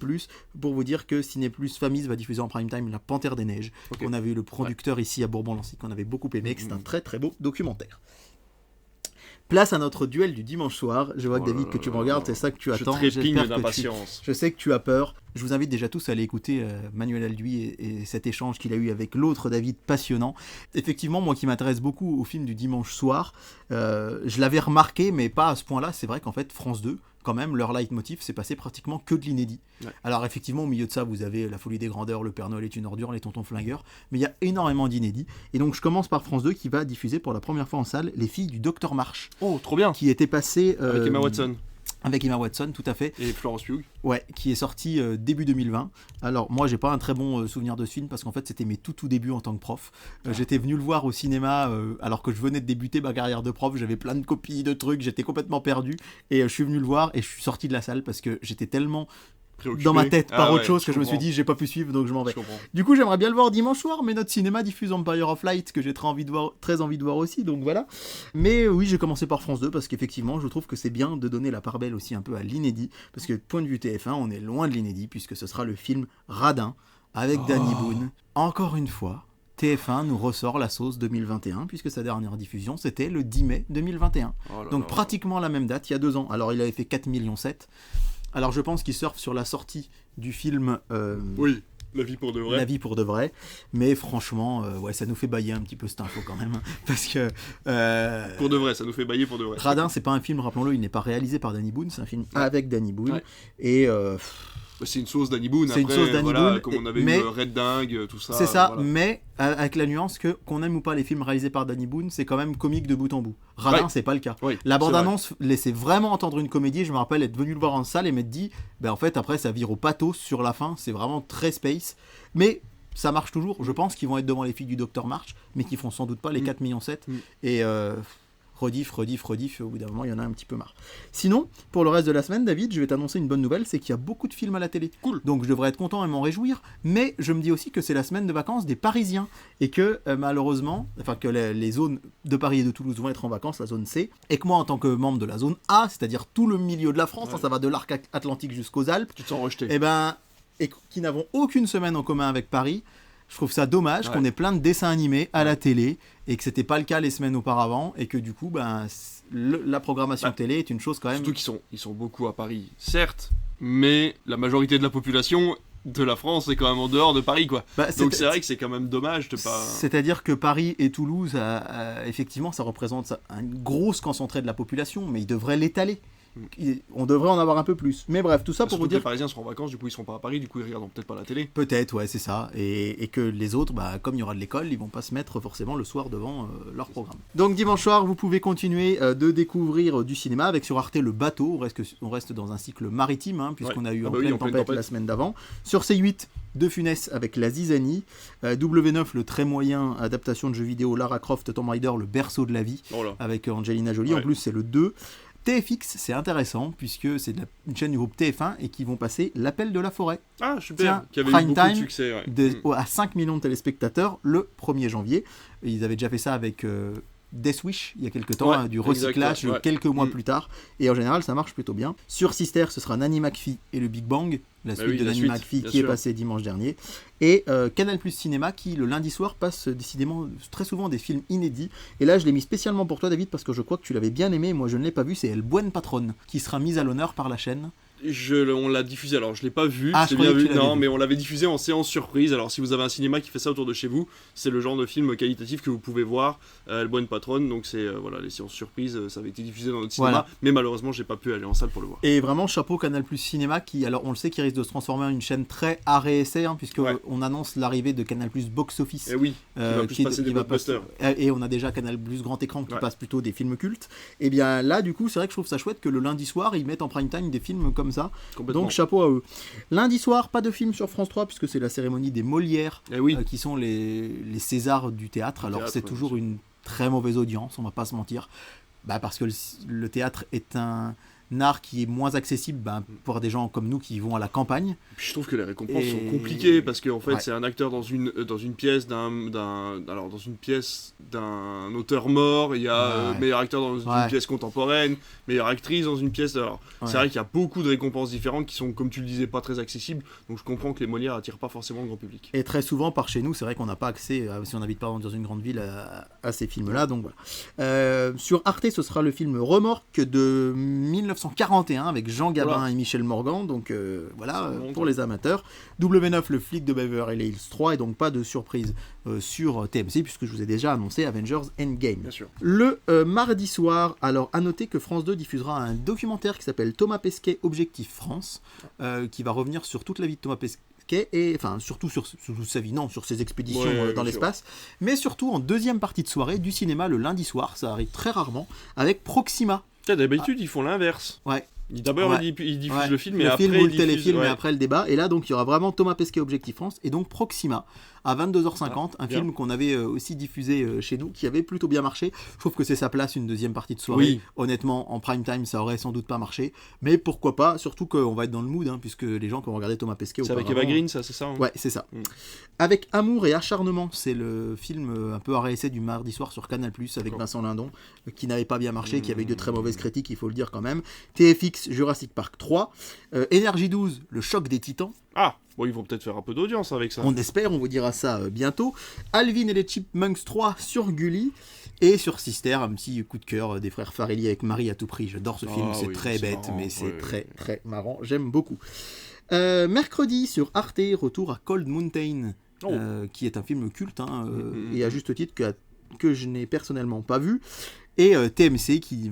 pour vous dire que Ciné+, Famille va diffuser en prime time La Panthère des Neiges. On avait eu le producteur ici à Bourbon-Lancy, qu'on avait beaucoup aimé, que c'est un très très beau documentaire. Place à notre duel du dimanche soir. Je vois que David, que tu me regardes, c'est ça que tu attends. Je trépigne d'impatience. Je sais que tu as peur. Je vous invite déjà tous à aller écouter Manuel Alduy et cet échange qu'il a eu avec l'autre David, passionnant. Effectivement, moi qui m'intéresse beaucoup au film du dimanche soir, je l'avais remarqué, mais pas à ce point-là. C'est vrai qu'en fait, France 2, quand même, leur leitmotiv, c'est passé pratiquement que de l'inédit. Alors effectivement, au milieu de ça, vous avez La Folie des Grandeurs, Le Père Noël est une ordure, Les Tontons Flingueurs, mais il y a énormément d'inédits. Et donc je commence par France 2 qui va diffuser pour la première fois en salle Les Filles du Docteur March. Oh, trop bien. Qui était passé... avec Emma Watson. Avec Emma Watson, tout à fait. Et Florence Pugh. Ouais, qui est sorti début 2020. Alors moi, j'ai pas un très bon souvenir de ce film parce qu'en fait, c'était mes tout débuts en tant que prof. J'étais venu le voir au cinéma alors que je venais de débuter ma carrière de prof. J'avais plein de copies de trucs, j'étais complètement perdu. Et je suis venu le voir et je suis sorti de la salle parce que j'étais tellement dans ma tête par autre chose que je me suis dit j'ai pas pu suivre, donc je m'en vais. Du coup, j'aimerais bien le voir dimanche soir, mais notre cinéma diffuse Empire of Light que j'ai très envie de voir aussi, donc voilà. Mais oui, j'ai commencé par France 2 parce qu'effectivement, je trouve que c'est bien de donner la part belle aussi un peu à l'inédit, parce que point de vue TF1, on est loin de l'inédit puisque ce sera le film Radin avec Danny Boone. Encore une fois, TF1 nous ressort la sauce 2021 puisque sa dernière diffusion c'était le 10 mai 2021. Donc pratiquement la même date, il y a 2 ans. Alors il avait fait 4,7 millions. Alors je pense qu'il surfe sur la sortie du film La vie pour de vrai. La vie pour de vrai. Mais franchement, ouais, ça nous fait bailler un petit peu cette info quand même. Parce que. Pour de vrai, ça nous fait bailler pour de vrai. Radin, c'est pas un film, rappelons-le, il n'est pas réalisé par Danny Boone, c'est un film avec Danny Boone. Ouais. Et. C'est une sauce Danny Boone. C'est une sauce Danny Boone, comme on avait mais- eu Red Dingue, tout ça. C'est ça, voilà. mais avec la nuance que, qu'on aime ou pas les films réalisés par Danny Boone, c'est quand même comique de bout en bout. Radin, Ouais. c'est pas le cas. Oui, La c'est bande-annonce laissait vraiment entendre une comédie. Je me rappelle être venu le voir en salle et m'être dit, ben en fait, après, ça vire au pathos sur la fin. C'est vraiment très space. Mais ça marche toujours. Je pense qu'ils vont être devant les filles du Docteur March, mais qui feront sans doute pas les 4 millions 7. Et rediff, au bout d'un moment, il y en a un petit peu marre. Sinon, pour le reste de la semaine, David, je vais t'annoncer une bonne nouvelle, c'est qu'il y a beaucoup de films à la télé. Cool. Donc je devrais être content et m'en réjouir, mais je me dis aussi que c'est la semaine de vacances des Parisiens, et que malheureusement, enfin que les zones de Paris et de Toulouse vont être en vacances, la zone C, et que moi en tant que membre de la zone A, c'est-à-dire tout le milieu de la France, Ouais. ça va de l'arc atlantique jusqu'aux Alpes, Tu te sens rejeté. et qui n'avons aucune semaine en commun avec Paris, je trouve ça dommage Ouais. qu'on ait plein de dessins animés à la télé et que c'était pas le cas les semaines auparavant et que du coup la programmation télé est une chose quand même. Surtout qu'ils sont beaucoup à Paris, certes, mais la majorité de la population de la France est quand même en dehors de Paris, quoi. Donc c'est vrai que c'est quand même dommage de pas... C'est-à-dire que Paris et Toulouse, effectivement, ça représente une grosse concentrée de la population, mais ils devraient l'étaler. On devrait en avoir un peu plus. Mais bref, tout ça pour Surtout vous que dire. les Parisiens seront en vacances, du coup ils seront pas à Paris, du coup ils regardent peut-être pas la télé. Peut-être, ouais, c'est ça. Et que les autres, comme il y aura de l'école, ils vont pas se mettre forcément le soir devant leur programme. Donc dimanche soir, vous pouvez continuer de découvrir du cinéma avec sur Arte Le Bateau. On reste dans un cycle maritime, hein, puisqu'on a eu en pleine tempête la semaine d'avant. Sur C8, De Funès avec La Zizanie. W9, le très moyen adaptation de jeux vidéo Lara Croft Tomb Raider, le berceau de la vie, avec Angelina Jolie. Ouais. En plus, c'est le 2. TFX, c'est intéressant puisque c'est une chaîne du groupe TF1 et qui vont passer L'Appel de la Forêt. Ah, super. Tiens, Qui avait prime eu beaucoup de time succès. Ouais. À 5 millions de téléspectateurs le 1er janvier. Ils avaient déjà fait ça avec Death Wish il y a quelques temps, Ouais, du recyclage exact, ouais. quelques mois plus tard. Et en général, ça marche plutôt bien. Sur Sister, ce sera Nanny McPhee et le Big Bang, la suite de Nanny McPhee qui est passée dimanche dernier. Et Canal Plus Cinéma qui, le lundi soir, passe décidément très souvent des films inédits. Et là, je l'ai mis spécialement pour toi, David, parce que je crois que tu l'avais bien aimé. Moi, je ne l'ai pas vu. C'est El Buen Patron qui sera mise à l'honneur par la chaîne. On l'a diffusé, alors je l'ai pas vu, Ah, c'est je bien croyais que vu, tu l'avais non, vu. mais on l'avait diffusé en séance surprise. Alors si vous avez un cinéma qui fait ça autour de chez vous, c'est le genre de film qualitatif que vous pouvez voir, El Buen Patron, donc c'est voilà, les séances surprises, ça avait été diffusé dans notre cinéma, Voilà. mais malheureusement j'ai pas pu aller en salle pour le voir. Et vraiment, chapeau Canal Plus Cinéma qui, alors on le sait, qui risque de se transformer en une chaîne très art et essai, hein, puisque on annonce l'arrivée de Canal Plus Box Office. Et oui, qui va plus passer des blockbusters. Et on a déjà Canal Plus Grand Écran qui passe plutôt des films cultes. Et bien là, du coup, c'est vrai que je trouve ça chouette que le lundi soir, ils mettent en prime time des films comme ça. Donc chapeau à eux. Lundi soir, pas de film sur France 3, puisque c'est la cérémonie des Molières, qui sont les Césars du théâtre. Alors c'est toujours une très mauvaise audience, on va pas se mentir. Parce que le théâtre est un art qui est moins accessible pour des gens comme nous qui vont à la campagne. Puis je trouve que les récompenses sont compliquées parce qu'en fait c'est un acteur dans une pièce d'un auteur mort, il y a meilleur acteur dans une pièce contemporaine, meilleure actrice dans une pièce. Alors c'est vrai qu'il y a beaucoup de récompenses différentes qui sont, comme tu le disais, pas très accessibles. Donc je comprends que les Molières attirent pas forcément le grand public. Et très souvent par chez nous, c'est vrai qu'on n'a pas accès, si on n'habite pas dans une grande ville, à ces films-là. Donc voilà. Sur Arte, ce sera le film Remorque de 1941 avec Jean Gabin et Michel Morgan, donc voilà, pour les amateurs. W9, le flic de Beverly Hills 3, et donc pas de surprise sur TMC puisque je vous ai déjà annoncé Avengers Endgame. Bien sûr. Le mardi soir, alors à noter que France 2 diffusera un documentaire qui s'appelle Thomas Pesquet Objectif France, qui va revenir sur toute la vie de Thomas Pesquet, et enfin surtout sur sa vie, non, sur ses expéditions dans l'espace, mais surtout en deuxième partie de soirée du cinéma le lundi soir, ça arrive très rarement, avec Proxima. D'habitude ils font l'inverse. Ouais. D'abord ils diffusent le film, le et après ou le ils téléfilm, et après le débat. Et là donc il y aura vraiment Thomas Pesquet Objectif France et donc Proxima à 22h50, un film qu'on avait aussi diffusé chez nous, qui avait plutôt bien marché. Je trouve que c'est sa place, une deuxième partie de soirée. Honnêtement, en prime time, ça aurait sans doute pas marché, mais pourquoi pas, surtout qu'on va être dans le mood, puisque les gens qui ont regardé Thomas Pesquet... C'est avec Eva Green, ça, c'est ça Ouais, c'est ça. Avec Amour et Acharnement, c'est le film un peu à réessai du mardi soir sur Canal+, avec Vincent Lindon, qui n'avait pas bien marché, qui avait eu de très mauvaises critiques, il faut le dire quand même. TFX, Jurassic Park 3. Énergie 12, Le Choc des Titans. Ah, bon, ils vont peut-être faire un peu d'audience avec ça. On espère, on vous dira ça bientôt. Alvin et les Chipmunks 3 sur Gulli. Et sur Sister, un petit coup de cœur des frères Farelli avec Marie à tout prix. J'adore ce film, c'est très bête, marrant, mais c'est très très marrant. J'aime beaucoup. Mercredi sur Arte, retour à Cold Mountain, qui est un film culte, et à juste titre que je n'ai personnellement pas vu. Et TMC qui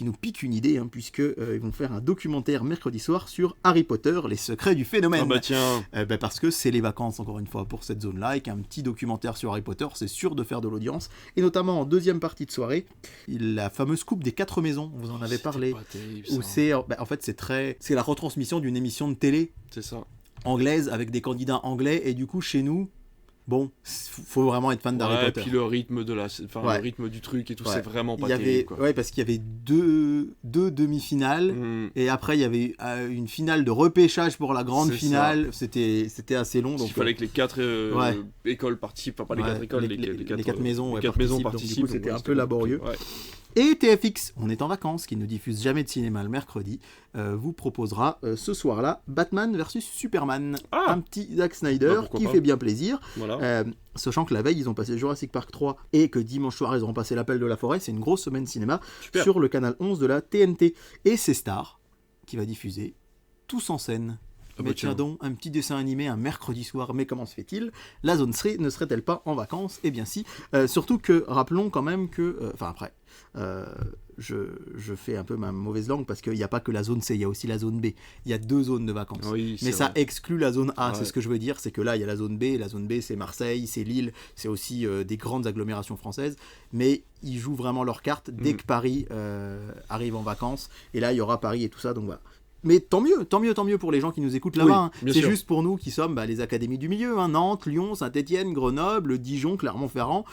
nous pique une idée, puisque ils vont faire un documentaire mercredi soir sur Harry Potter, les secrets du phénomène. Ah bah tiens. Parce que c'est les vacances encore une fois pour cette zone-là, et qu'un petit documentaire sur Harry Potter, c'est sûr de faire de l'audience. Et notamment en deuxième partie de soirée, la fameuse coupe des 4 maisons, vous en avez parlé. Pas terrible, Où c'est, en fait, c'est la retransmission d'une émission de télé. C'est ça. Anglaise avec des candidats anglais, et du coup chez nous. Bon, faut vraiment être fan d'Harry Potter. Et puis le rythme le rythme du truc et tout, c'est vraiment pas terrible. Quoi. Ouais, parce qu'il y avait deux demi-finales, et après il y avait une finale de repêchage pour la grande finale. C'était assez long. Donc il fallait que les 4 écoles participent, enfin pas les 4 écoles, les 4 maisons, participent. Donc, c'était un peu laborieux. Ouais. Et TFX, on est en vacances, qui ne diffuse jamais de cinéma le mercredi, vous proposera ce soir-là Batman vs Superman. Un petit Zack Snyder qui fait bien plaisir. Voilà. Sachant que la veille, ils ont passé Jurassic Park 3 et que dimanche soir, ils auront passé L'Appel de la Forêt. C'est une grosse semaine cinéma sur le canal 11 de la TNT. Et c'est Star qui va diffuser Tous en scène. Mais tiens donc, un petit dessin animé un mercredi soir, mais comment se fait-il ? La zone ne serait-elle pas en vacances ? Eh bien si. Surtout que, rappelons quand même que... je fais un peu ma mauvaise langue parce qu'il n'y a pas que la zone C, il y a aussi la zone B. Il y a 2 zones de vacances. Oui, mais ça exclut la zone A, c'est ce que je veux dire. C'est que là, il y a la zone B. La zone B, c'est Marseille, c'est Lille, c'est aussi des grandes agglomérations françaises. Mais ils jouent vraiment leur carte dès que Paris arrive en vacances. Et là, il y aura Paris et tout ça, donc voilà. Mais tant mieux pour les gens qui nous écoutent là-bas. Oui, c'est juste pour nous qui sommes les académies du milieu, Nantes, Lyon, Saint-Étienne, Grenoble, Dijon, Clermont-Ferrand.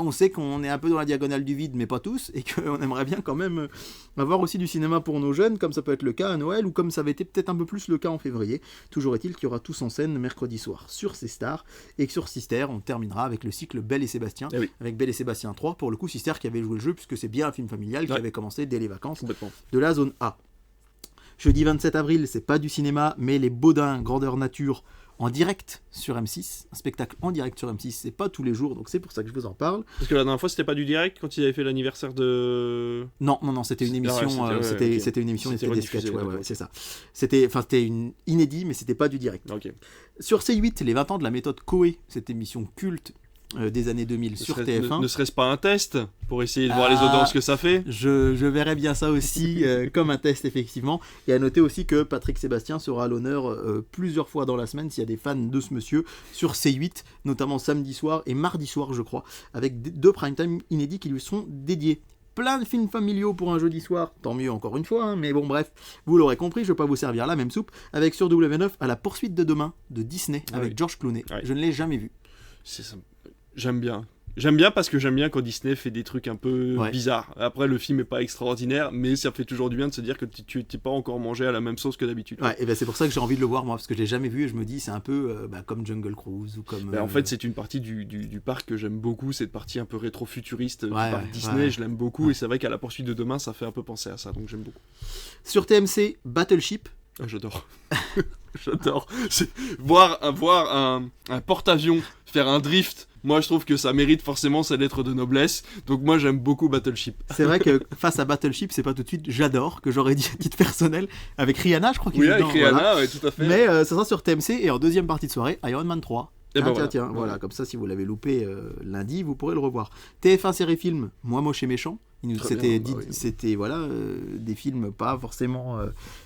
On sait qu'on est un peu dans la diagonale du vide, mais pas tous, et qu'on aimerait bien quand même avoir aussi du cinéma pour nos jeunes, comme ça peut être le cas à Noël, ou comme ça avait été peut-être un peu plus le cas en février. Toujours est-il qu'il y aura Tous en scène mercredi soir sur C-Star, et que sur Sister, on terminera avec le cycle Belle et Sébastien, avec Belle et Sébastien 3, pour le coup Sister qui avait joué le jeu, puisque c'est bien un film familial qui avait commencé dès les vacances de la zone A. Jeudi 27 avril, c'est pas du cinéma, mais les Baudins, grandeur nature, en direct sur M6. Un spectacle en direct sur M6, c'est pas tous les jours, donc c'est pour ça que je vous en parle. Parce que la dernière fois, c'était pas du direct quand ils avaient fait l'anniversaire de... Non, c'était une émission, c'était une émission, c'était des sketchs, c'est ça. C'était une inédit, mais c'était pas du direct. Okay. Sur C8, les 20 ans de la méthode Coé, cette émission culte des années 2000 sur TF1. Ne serait-ce pas un test pour essayer de voir les audiences que ça fait ? Je verrais bien ça aussi comme un test, effectivement. Et à noter aussi que Patrick Sébastien sera à l'honneur plusieurs fois dans la semaine, s'il y a des fans de ce monsieur, sur C8, notamment samedi soir et mardi soir, je crois, avec 2 prime time inédits qui lui seront dédiés. Plein de films familiaux pour un jeudi soir, tant mieux encore une fois, mais bon bref, vous l'aurez compris, je ne vais pas vous servir la même soupe, avec sur W9 À la poursuite de demain, de Disney, avec George Clooney. Je ne l'ai jamais vu. C'est ça. J'aime bien parce que j'aime bien quand Disney fait des trucs un peu bizarres. Après, le film est pas extraordinaire, mais ça fait toujours du bien de se dire que tu t'es pas encore mangé à la même sauce que d'habitude. Ouais, et c'est pour ça que j'ai envie de le voir, moi, parce que je l'ai jamais vu et je me dis, c'est un peu comme Jungle Cruise ou comme... En fait, c'est une partie du parc que j'aime beaucoup, cette partie un peu rétro-futuriste du parc Disney, je l'aime beaucoup, et c'est vrai qu'à la poursuite de demain, ça fait un peu penser à ça, donc j'aime beaucoup. Sur TMC, Battleship. J'adore. J'adore. Voir un porte-avions faire un drift, moi je trouve que ça mérite forcément sa lettre de noblesse, donc moi j'aime beaucoup Battleship. C'est vrai que face à Battleship, c'est pas tout de suite j'adore, que j'aurais dit à titre personnel, avec Rihanna je crois qu'il est dedans. Oui, avec Rihanna, ouais, tout à fait. Mais ça sera sur TMC, et en deuxième partie de soirée, Iron Man 3. Tiens, voilà. Voilà, comme ça si vous l'avez loupé lundi, vous pourrez le revoir. TF1 série film, Moi moche et méchant. C'était des films pas forcément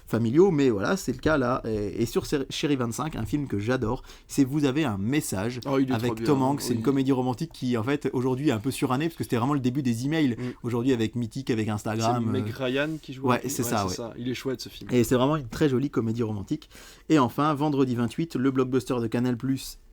familiaux, mais voilà, c'est le cas là. Et sur Chérie 25, un film que j'adore, c'est Vous avez un message avec Tom Hanks. C'est une comédie romantique qui en fait aujourd'hui est un peu surannée parce que c'était vraiment le début des emails. Aujourd'hui avec Mythique, avec Instagram. C'est Meg Ryan qui joue. Ouais, c'est ça. Il est chouette ce film. Et c'est vraiment une très jolie comédie romantique. Et enfin, vendredi 28, le blockbuster de Canal+.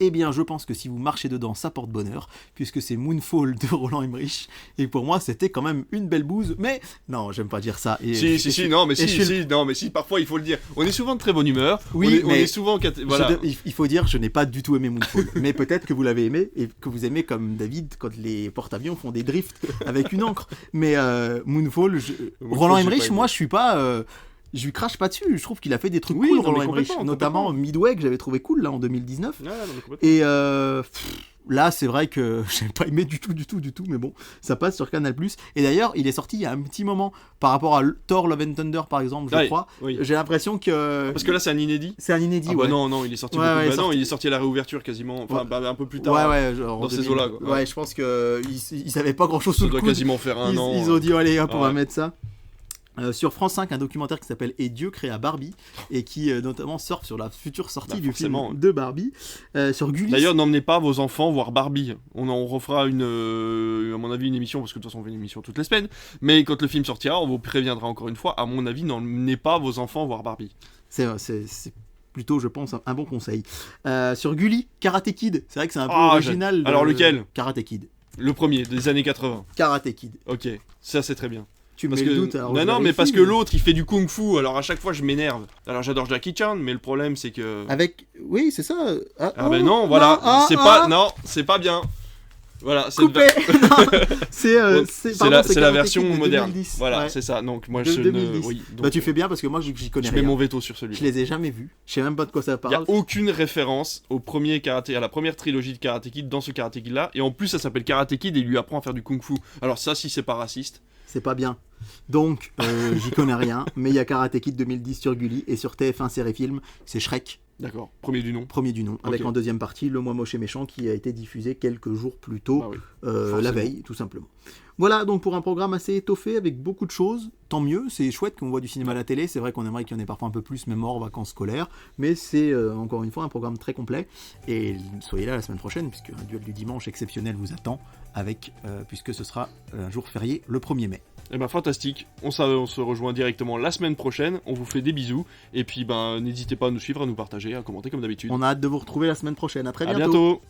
Eh bien, je pense que si vous marchez dedans, ça porte bonheur, puisque c'est Moonfall de Roland Emmerich. Et pour moi, c'était quand même une belle bouse, mais non, j'aime pas dire ça. Si, parfois il faut le dire. On est souvent de très bonne humeur. Oui, on est souvent. Voilà. Il faut dire, je n'ai pas du tout aimé Moonfall, mais peut-être que vous l'avez aimé et que vous aimez comme David quand les porte-avions font des drifts avec une encre. Mais Moonfall, Roland Emmerich, moi, je suis pas je lui crache pas dessus, je trouve qu'il a fait des trucs Oui, cool, non, mais Roland Emmerich, complètement, notamment complètement. Midway, que j'avais trouvé cool, là, en 2019. Ouais, non, mais complètement. Et là, c'est vrai que j'ai pas aimé du tout, mais bon, ça passe sur Canal+. Et d'ailleurs, il est sorti il y a un petit moment, par rapport à Thor Love and Thunder, par exemple, je Ouais, crois. oui. J'ai l'impression que... Parce que là, c'est un inédit. c'est un inédit, Ah bah ouais. non, il est sorti Ouais, beaucoup. ouais, Bah non, sorti- il est sorti à la réouverture quasiment. Enfin, Ouais. bah, un peu plus tard. Ouais, genre dans en ces 2000. eaux-là, quoi. Ouais, je pense que ils avaient pas grand-chose sous Ça le doit coude. quasiment faire un an. Ils ont dit, allez, hop, on va Ouais. mettre ça. Sur France 5, un documentaire qui s'appelle Et Dieu créa Barbie et qui notamment surfe sur la future sortie Bah, du forcément. film de Barbie. Sur Gulli. D'ailleurs, n'emmenez pas vos enfants voir Barbie. On refera à mon avis, une émission, parce que de toute façon, on fait une émission toutes les semaines. Mais quand le film sortira, on vous préviendra encore une fois. À mon avis, n'emmenez pas vos enfants voir Barbie. C'est plutôt, je pense, un bon conseil. Sur Gulli, Karate Kid. C'est vrai que c'est un peu Ah, original. alors, lequel Karate Kid. Le premier, des années 80. Karate Kid. Ok, ça c'est très bien. Tu me Parce mets que... le doute. Alors non, je non, mais vérifie, parce que l'autre, il fait du kung-fu. Alors à chaque fois, je m'énerve. Alors j'adore Jackie Chan, mais le problème, c'est que... Avec. Oui, c'est ça. Ah ben non, voilà. C'est pas... Non, c'est pas bien. Voilà, c'est Coupé. C'est c'est la Karate version Kid de moderne. 2010. Voilà, Ouais. c'est ça. Donc moi, De je 2010. ne... Oui, donc, Bah tu fais bien parce que moi j'y connais je mets rien. mon veto sur celui-là. Je les ai jamais vus. Je sais même pas de quoi ça Il n'y a parle. aucune référence au premier karaté, à la première trilogie de Karate Kid dans ce Karate Kid là, et en plus ça s'appelle Karate Kid et il lui apprend à faire du kung-fu. Alors ça, si c'est pas raciste, C'est pas bien. Donc j'y connais rien. Mais il y a Karate Kid 2010 sur Gulli et sur TF1 Série Film, c'est Shrek, d'accord, premier du nom. premier du nom, avec Ok. en deuxième partie Le Moi Moche et Méchant qui a été diffusé quelques jours plus tôt, Bah oui. la forcément. veille tout simplement. Voilà donc pour un programme assez étoffé avec beaucoup de choses. Tant mieux, c'est chouette qu'on voit du cinéma à la télé. C'est vrai qu'on aimerait qu'il y en ait parfois un peu plus, même hors vacances scolaires. Mais c'est encore une fois un programme très complet. Et soyez là la semaine prochaine, puisque un duel du dimanche exceptionnel vous attend, puisque ce sera un jour férié le 1er mai. Eh ben fantastique, on se rejoint directement la semaine prochaine, on vous fait des bisous, et puis ben n'hésitez pas à nous suivre, à nous partager, à commenter comme d'habitude. On a hâte de vous retrouver la semaine prochaine. À très À bientôt. bientôt.